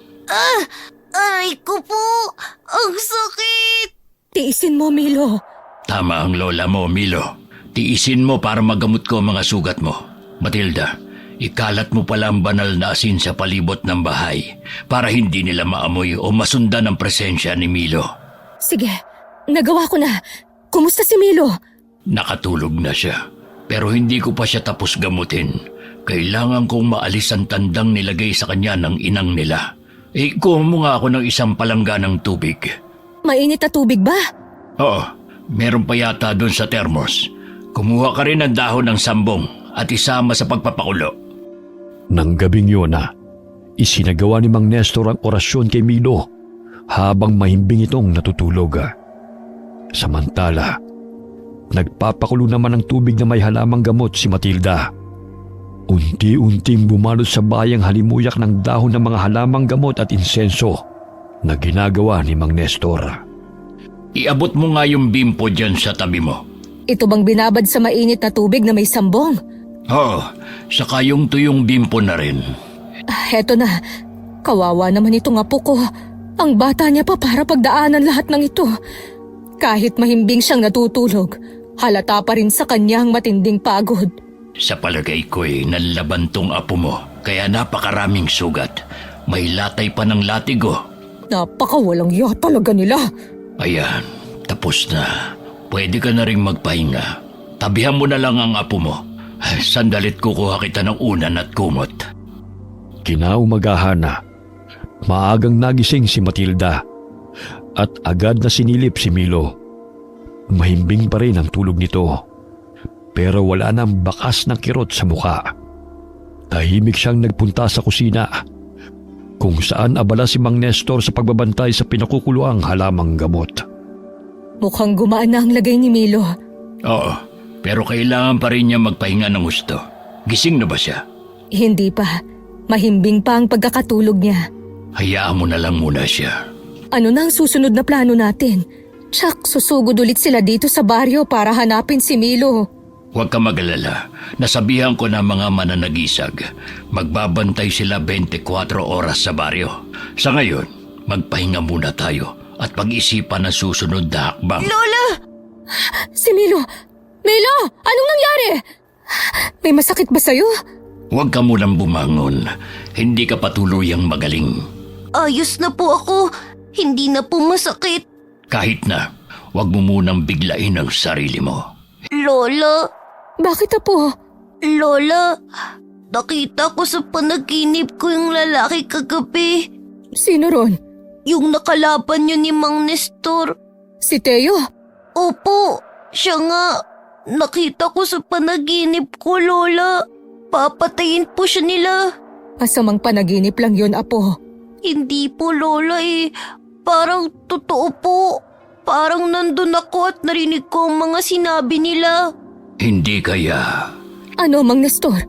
Aray ko po! Ang sakit! Tiisin mo, Milo. Tama ang lola mo, Milo. Tiisin mo para magamot ko ang mga sugat mo. Matilda, ikalat mo pala ang banal na asin sa palibot ng bahay para hindi nila maamoy o masundan ang presensya ni Milo. Sige, nagawa ko na. Kumusta si Milo? Nakatulog na siya, pero hindi ko pa siya tapos gamutin. Kailangan kong maalis ang tandang nilagay sa kanya ng inang nila. Kuha mo nga ako ng isang palangga ng tubig. Mainit na tubig ba? Oo, meron pa yata doon sa termos. Kumuha ka rin ng dahon ng sambong at isama sa pagpapakulo. Nang gabing yun isinagawa ni Mang Nestor ang orasyon kay Milo habang mahimbing itong natutulog. Samantala, nagpapakulo naman ng tubig na may halamang gamot si Matilda. Unti-unting bumalot sa bayang halimuyak ng dahon ng mga halamang gamot at insenso na ginagawa ni Mang Nestor. Iabot mo nga yung bimpo dyan sa tabi mo. Ito bang binabad sa mainit na tubig na may sambong? Oo, saka yung tuyong bimpo na rin. Heto na. Kawawa naman itong apo ko. Ang bata niya pa para pagdaanan lahat ng ito. Kahit mahimbing siyang natutulog, halata pa rin sa kanya ang matinding pagod. Sa palagay ko'y nanlaban tong apo mo, kaya napakaraming sugat. May latay pa ng latigo. Napakawalang iya talaga nila. Ayan, tapos na. Pwede ka na rin magpahinga. Tabihan mo na lang ang apo mo. Sandalit kukuha kita ng unan at kumot. Kinaumagahan na, maagang nagising si Matilda at agad na sinilip si Milo. Mahimbing pa rin ang tulog nito, pero wala nang bakas ng kirot sa mukha. Tahimik siyang nagpunta sa kusina, kung saan abala si Mang Nestor sa pagbabantay sa pinakukuluang halamang gamot. Mukhang gumaan na ang lagay ni Milo. Oo, pero kailangan pa rin niya magpahinga ng gusto. Gising na ba siya? Hindi pa. Mahimbing pa ang pagkakatulog niya. Hayaan mo na lang muna siya. Ano na ang susunod na plano natin? Tsak, susugod ulit sila dito sa baryo para hanapin si Milo. Huwag ka mag-alala. Nasabihan ko na mga mananagisag. Magbabantay sila 24 oras sa baryo. Sa ngayon, magpahinga muna tayo at pag-isipan ang susunod na hakbang. Lola! Si Milo! Milo! Anong nangyari? May masakit ba sa'yo? Huwag ka munang bumangon. Hindi ka patuluyang magaling. Ayos na po ako. Hindi na po masakit. Kahit na, huwag mo munang biglain ang sarili mo. Lola! Bakit apo? Lola! Nakita ko sa panaginip ko yung lalaki kagabi. Sino ron? Yung nakalaban niyo ni Mang Nestor. Si Teo? Opo, siya nga. Nakita ko sa panaginip ko, Lola. Papatayin po siya nila. Masamang panaginip lang yon, apo. Hindi po, Lola Parang totoo po. Parang nandun ako at narinig ko ang mga sinabi nila. Hindi kaya. Ano, Mang Nestor?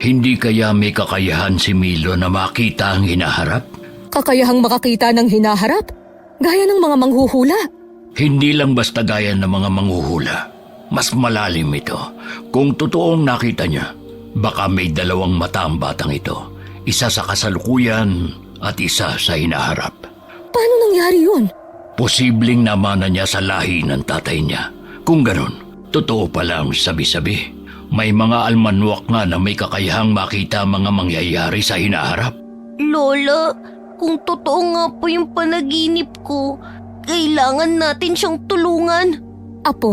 Hindi kaya may kakayahan si Milo na makita ang hinaharap? Kakayahang makakita ng hinaharap? Gaya ng mga manghuhula? Hindi lang basta gaya ng mga manghuhula. Mas malalim ito. Kung totoong nakita niya, baka may dalawang mata ang batang ito. Isa sa kasalukuyan at isa sa hinaharap. Paano nangyari yun? Posibleng namana niya sa lahi ng tatay niya. Kung ganon, totoo pala ang sabi-sabi. May mga almanwak nga na may kakayahang makita mga mangyayari sa hinaharap. Lola, kung totoo nga po yung panaginip ko, kailangan natin siyang tulungan. Apo,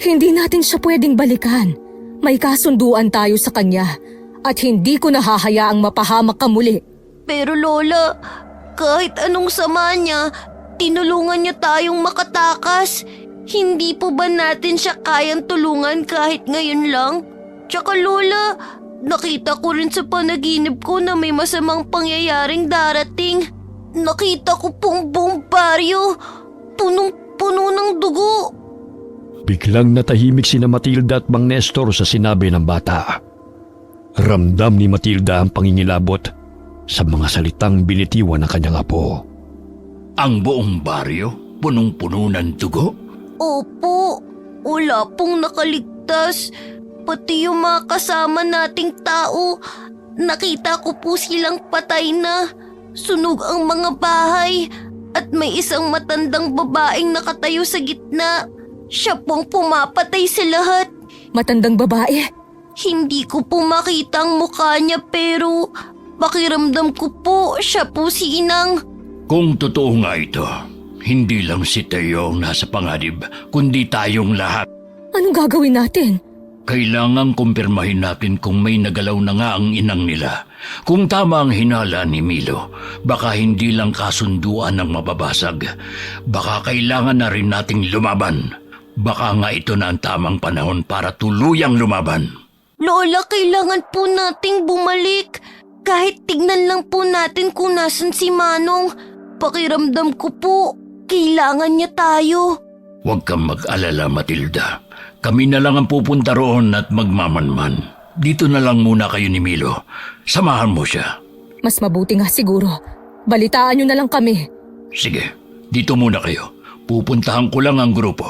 hindi natin siya pwedeng balikan. May kasunduan tayo sa kanya at hindi ko nahahayaang mapahamak ka muli. Pero Lola, kahit anong sama niya, tinulungan niya tayong makatakas. Hindi po ba natin siya kayang tulungan kahit ngayon lang? Tsaka Lola, Nakita ko rin sa panaginip ko na may masamang pangyayaring darating. Nakita ko pong buong baryo, punong-puno ng dugo. Biglang natahimik sina Matilda at Mang Nestor sa sinabi ng bata. Ramdam ni Matilda ang pangingilabot sa mga salitang binitiwan ng kanyang apo. Ang buong baryo, punong-puno ng dugo? Opo, wala pong nakaligtas. Pati yung mga kasama nating tao, nakita ko po silang patay na. Sunog ang mga bahay at may isang matandang babaeng nakatayo sa gitna. Siya pong pumapatay sa lahat. Matandang babae. Hindi ko po makita ang mukha niya pero pakiramdam ko po siya po si Inang. Kung totoo nga ito, hindi lang si Teo ang nasa panganib, kundi tayong lahat. Anong gagawin natin? Kailangang kumpirmahin natin kung may nagalaw na nga ang inang nila. Kung tama ang hinala ni Milo, baka hindi lang kasunduan ang mababasag. Baka kailangan na rin nating lumaban. Baka nga ito na ang tamang panahon para tuluyang lumaban. Lola, kailangan po nating bumalik. Kahit tignan lang po natin kung nasan si Manong. Pakiramdam ko po, kailangan niya tayo. Huwag kang mag-alala, Matilda. Kami na lang ang pupunta roon at magmamanman. Dito na lang muna kayo ni Milo. Samahan mo siya. Mas mabuti nga siguro. Balitaan nyo na lang kami. Sige, dito muna kayo. Pupuntahan ko lang ang grupo.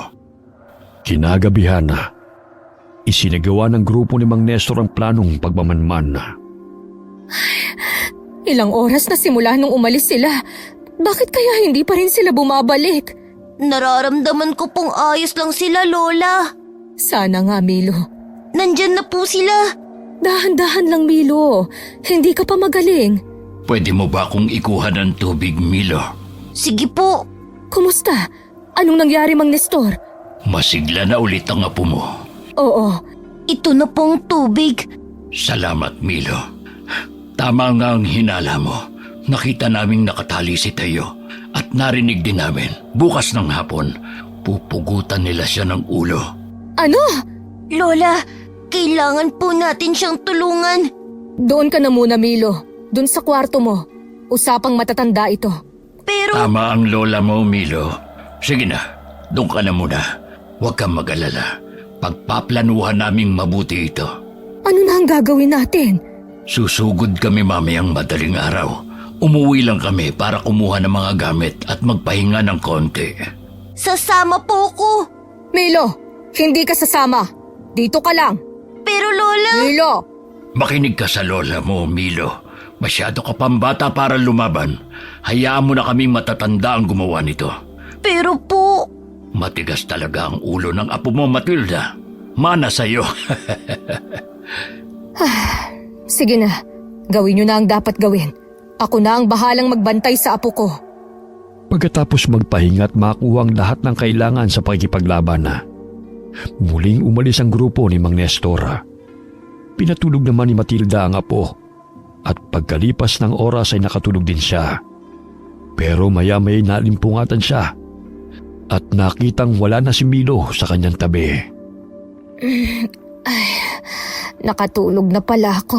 Kinagabihan na, isinagawa ng grupo ni Mang Nestor ang planong pagmamanman. Ilang oras na simula nung umalis sila. Bakit kaya hindi pa rin sila bumabalik? Nararamdaman ko pong ayos lang sila, Lola. Sana nga, Milo. Nandyan na po sila. Dahan-dahan lang, Milo. Hindi ka pa magaling. Pwede mo ba akong ikuha ng tubig, Milo? Sige po. Kumusta? Anong nangyari, Mang Nestor? Masigla na ulit ang apo mo. Oo. Ito na pong tubig. Salamat, Milo. Tama nga ang hinala mo. Nakita naming nakatali si Teo at narinig din namin bukas ng hapon, pupugutan nila siya ng ulo. Ano? Lola, kailangan po natin siyang tulungan. Doon ka na muna, Milo. Doon sa kwarto mo. Usapang matatanda ito. Pero Tama ang lola mo, Milo. Sige na, doon ka na muna. Huwag kang mag-alala. Pagpaplanuhan naming mabuti ito. Ano na ang gagawin natin? Susugod kami mamayang madaling araw. Umuwi lang kami para kumuha ng mga gamit at magpahinga ng konti. sasama po ko. Milo, hindi ka sasama. Dito ka lang. Pero Lola, Milo! Makinig ka sa lola mo, Milo. Masyado ka pang bata para lumaban. Hayaan mo na kaming matatanda ang gumawa nito. pero po, Matigas talaga ang ulo ng apo mo, Matilda. Mana sa'yo. Sige na, gawin nyo na ang dapat gawin. Ako na ang bahalang magbantay sa apo ko. Pagkatapos magpahinga at makuha ang lahat ng kailangan sa pakikipaglaban na, muling umalis ang grupo ni Mang Nestor. Pinatulog naman ni Matilda ang apo at pagkalipas ng oras ay nakatulog din siya. Pero maya-may nalimpungatan siya at nakitang wala na si Milo sa kanyang tabi. Nakatulog na pala ako.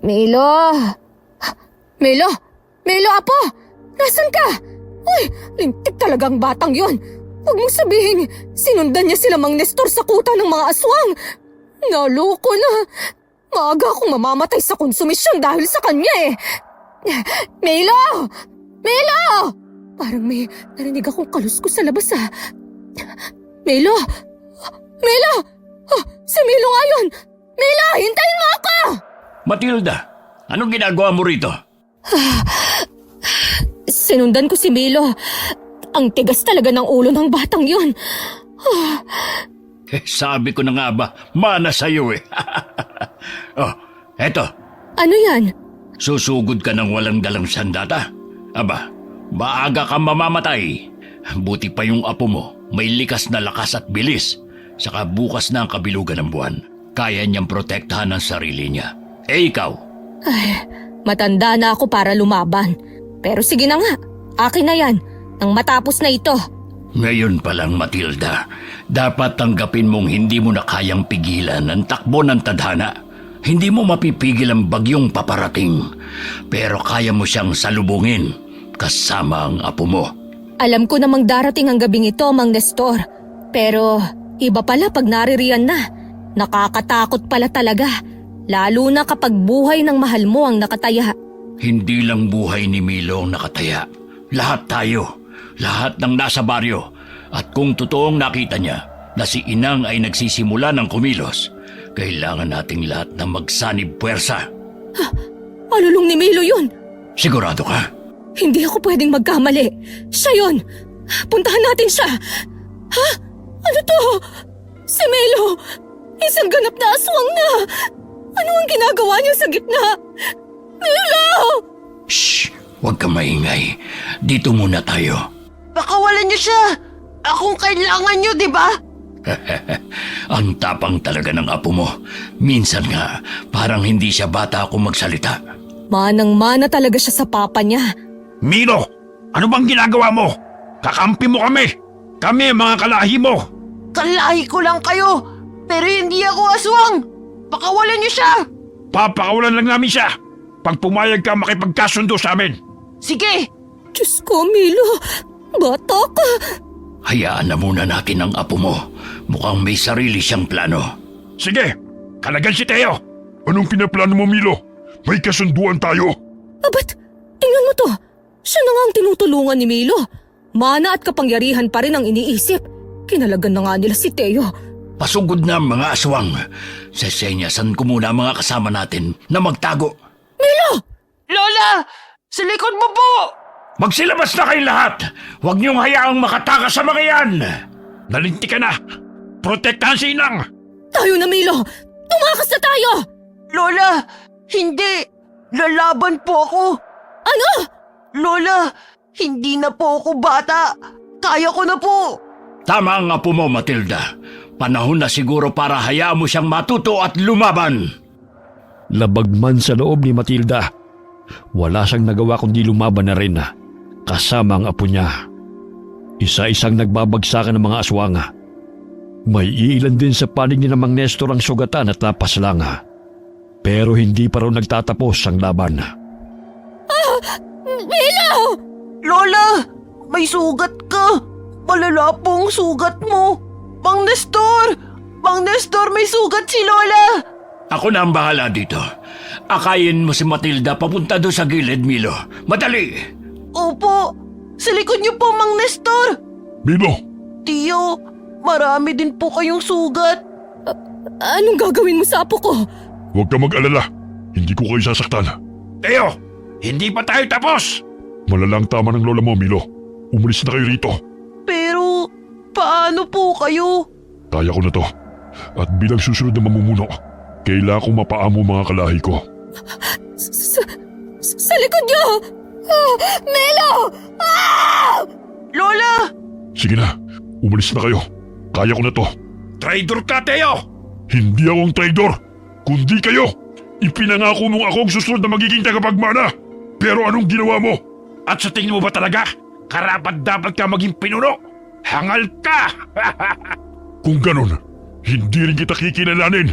Milo! Milo! Milo, apo! Nasaan ka? Uy, lintik talagang batang yon. Huwag mong sabihin, sinundan niya sila Mang Nestor sa kuta ng mga aswang. Naloko na. Maaga akong mamamatay sa konsumisyon dahil sa kanya eh. Milo! Milo! Parang may narinig akong kaluskos sa labas ah. Milo! Milo! Oh, si Milo nga yun! Milo, hintayin mo ako! Matilda, anong ginagawa mo rito? Sinundan ko si Milo. Ang tigas talaga ng ulo ng batang yun. Sabi ko na nga ba, mana sa'yo eh. Oh, eto, Ano yan? susugod ka ng walang dalang sandata. Aba, maaga kang mamamatay. Buti pa yung apo mo, may likas na lakas at bilis. Saka bukas na ang kabilugan ng buwan. Kaya niyang protektahan ang sarili niya. Eh ikaw, Ay, matanda na ako para lumaban. Pero sige na nga, akin na yan. Nang matapos na ito. ngayon pa lang Matilda, dapat tanggapin mong hindi mo na kayang pigilan ang takbo ng tadhana. Hindi mo mapipigil ang bagyong paparating, pero kaya mo siyang salubungin kasama ang apo mo. Alam ko namang darating ang gabing ito, Mang Nestor. Pero iba pala pag naririyan na. Nakakatakot pala talaga. Lalo na kapag buhay ng mahal mo ang nakataya. Hindi lang buhay ni Milo ang nakataya. Lahat tayo, lahat ng nasa baryo. At kung totoong nakita niya na si Inang ay nagsisimula ng kumilos, kailangan nating lahat na magsanib puwersa. Alulong ni Milo yun. Sigurado ka? Hindi ako pwedeng magkamali. Siya yun. Puntahan natin siya. Ha? Ano to? Si Milo. Isang ganap na aswang na. Ano ang ginagawa niya sa gitna? Milo! Shh! Huwag kang maingay. Dito muna tayo. Pakawalan niyo siya! Akong kailangan niyo, di ba? Ang tapang talaga ng apo mo. Minsan nga, parang hindi siya bata kung magsalita. Manang-mana talaga siya sa papa niya. Milo, ano bang ginagawa mo? Kakampi mo kami! Kami ang mga kalahi mo! Kalahi ko lang kayo, pero hindi ako aswang! Pakawalan niyo siya! Papakawalan lang namin siya pag pumayag ka makipagkasundo sa amin. Sige! Diyos ko, Milo. Bata ka. Hayaan na muna natin ang apo mo. Mukhang may sarili siyang plano. Sige, kalagan si Teo. Anong pinaplano mo, Milo? May kasunduan tayo. Abat, tingnan mo to. Siya na nga ang tinutulungan ni Milo. Mana at kapangyarihan pa rin ang iniisip. Kinalagan na nga nila si Teo. Pasugod na ang mga aswang. Sesenyasan ko muna ang mga kasama natin na magtago. Milo! Lola! Sa likod mo po! Magsilabas na kayo lahat! Huwag niyong hayaang makatakas sa mga yan! Nalinti ka na. Protektahan si Inang. Tayo na, Milo! Tumakas na tayo! Lola! Hindi! Lalaban po ako! Ano? Lola! Hindi na po ako bata! Kaya ko na po! Tama ang apo mo, Matilda. Panahon na siguro para hayaan mo siyang matuto at lumaban. Labag man sa loob ni Matilda, wala siyang nagawa kundi lumaban na rin kasama ang apo niya. Isa-isang nagbabagsakan ng mga aswanga. May ilan din sa panig ni Mang Nestor ang sugatan at lapas lang. Pero hindi pa raw nagtatapos ang laban. Milo! Lola! May sugat ka! Malala pong sugat mo! Mang Nestor! Mang Nestor, may sugat si Lola! Ako na ang bahala dito. Akayin mo si Matilda papunta doon sa gilid, Milo. Madali! Opo! Sa likod niyo po, Mang Nestor! Milo, Tiyo, marami din po kayong sugat. Anong gagawin mo sa apo ko? huwag ka mag-alala. Hindi ko kayo sasaktan. Teo, hindi pa tayo tapos. Malalang tama ng lola mo, Milo. Umalis na kayo rito. Pero, paano po kayo? Kaya ko na to. At bilang susunod na mamumuno, kailangan kong mapaamo mga kalahi ko. Sa likod niyo! Milo! Lola! Sige na, umalis na kayo. Kaya ko na to. Traidor ka, Teo! Hindi ako ang traidor, kundi kayo. Ipinangako mong ako ang susunod na magiging tagapagmana. Pero anong ginawa mo? At sa tingin mo ba talaga, karapat dapat ka maging pinuno? Hangal ka! Kung ganun, hindi rin kita kikilalanin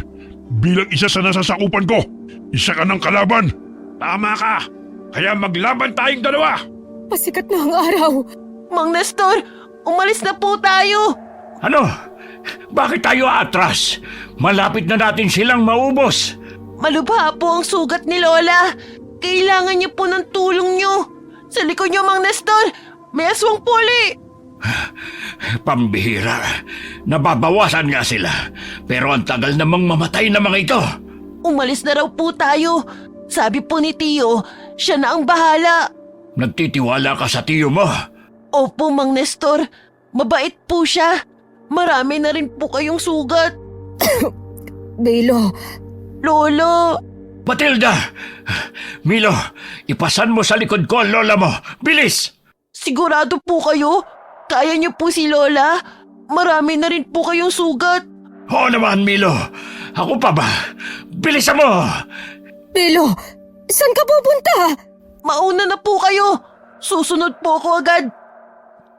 bilang isa sa nasasakupan ko. Isa ka ng kalaban. Tama ka. Kaya maglaban tayong dalawa. Pasikat na ang araw. Mang Nestor, umalis na po tayo! Ano? Bakit tayo atras? Malapit na natin silang maubos. Malubha po ang sugat ni Lola. Kailangan niyo po ng tulong niyo. Sa likod niyo, Mang Nestor, may aswang puli. Pambihira. Nababawasan nga sila. Pero ang tagal namang mamatay na mga ito. Umalis na raw po tayo. Sabi po ni Tiyo, siya na ang bahala. Nagtitiwala ka sa tiyo mo. Opo, Mang Nestor. Mabait po siya. Marami na rin po kayong sugat. Milo, Lolo, Matilda! Milo, ipasan mo sa likod ko ang lola mo. Bilis! sigurado po kayo? Kaya niyo po si Lola? Marami na rin po kayong sugat. Oo naman, Milo. Ako pa ba? Bilisan mo! Milo, saan ka pupunta? Mauna na po kayo. Susunod po ako agad.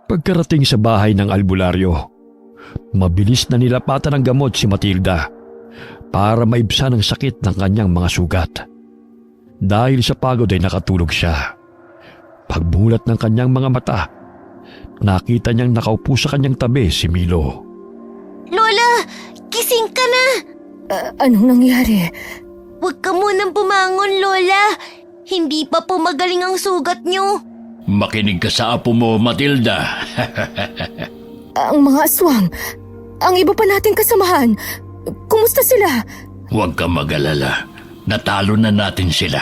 Pagkarating sa bahay ng albularyo, mabilis na nilapatan ng gamot si Matilda. para maibsan ang sakit ng kanyang mga sugat. Dahil sa pagod ay nakatulog siya. Pagmulat ng kanyang mga mata, nakita niyang nakaupo sa kanyang tabi si Milo. Lola, gising ka na! Anong nangyari? Huwag ka munang bumangon, Lola. Hindi pa po magaling ang sugat niyo. Makinig ka sa apo mo, Matilda. Ang mga aswang, ang iba pa nating kasamahan, kumusta sila? Huwag kang mag-alala. Natalo na natin sila.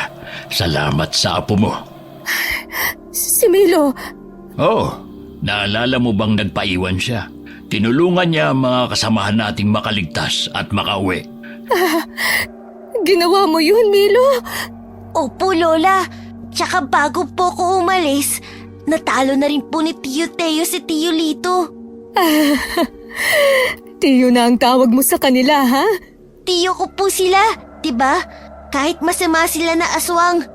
Salamat sa apo mo. Si Milo, Oh, naalala mo bang nagpaiwan siya? Tinulungan niya ang mga kasamahan nating makaligtas at makauwi. ginawa mo yun, Milo? Opo, Lola. Tsaka bago po ko umalis, natalo na rin po ni Tio Teo si Tio Lito. Tiyo na ang tawag mo sa kanila, ha? Tiyo ko po sila, diba? Kahit masama sila na aswang.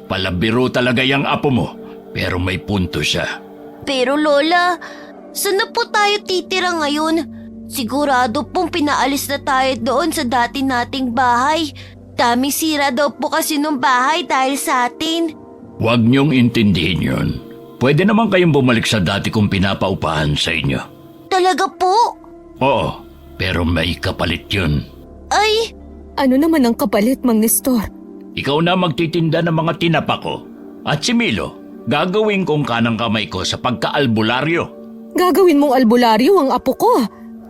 Palabiro talaga yung apo mo, pero may punto siya. Pero Lola, saan na po tayo titira ngayon? Sigurado pong pinaalis na tayo doon sa dati nating bahay. Daming sira daw po kasi nung bahay dahil sa atin. Huwag niyong intindihin yun. Pwede naman kayong bumalik sa dati kong pinapaupahan sa inyo. Talaga po? Oo, pero may kapalit yun. Ay, Ano naman ang kapalit, Mang Nestor? Ikaw na magtitinda ng mga tinapa ko. At si Milo, gagawin kong kanang kamay ko sa pagkaalbularyo. Gagawin mong albularyo ang apo ko.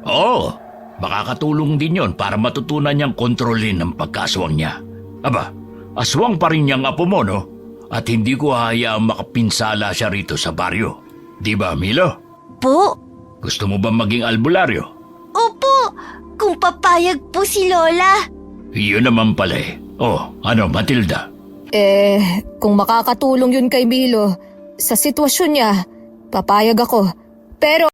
Oo, makakatulong din yon para matutunan niyang kontrolin ang pagkaswang niya. Aba, aswang pa rin niyang apo mo, no? At hindi ko hayaang makapinsala siya rito sa baryo. Di ba, Milo? po? Gusto mo ba maging albularyo? Opo, kung papayag po si Lola. Iyon naman pala eh. Oh, ano, Matilda? Kung makakatulong yun kay Milo, sa sitwasyon niya, papayag ako. Pero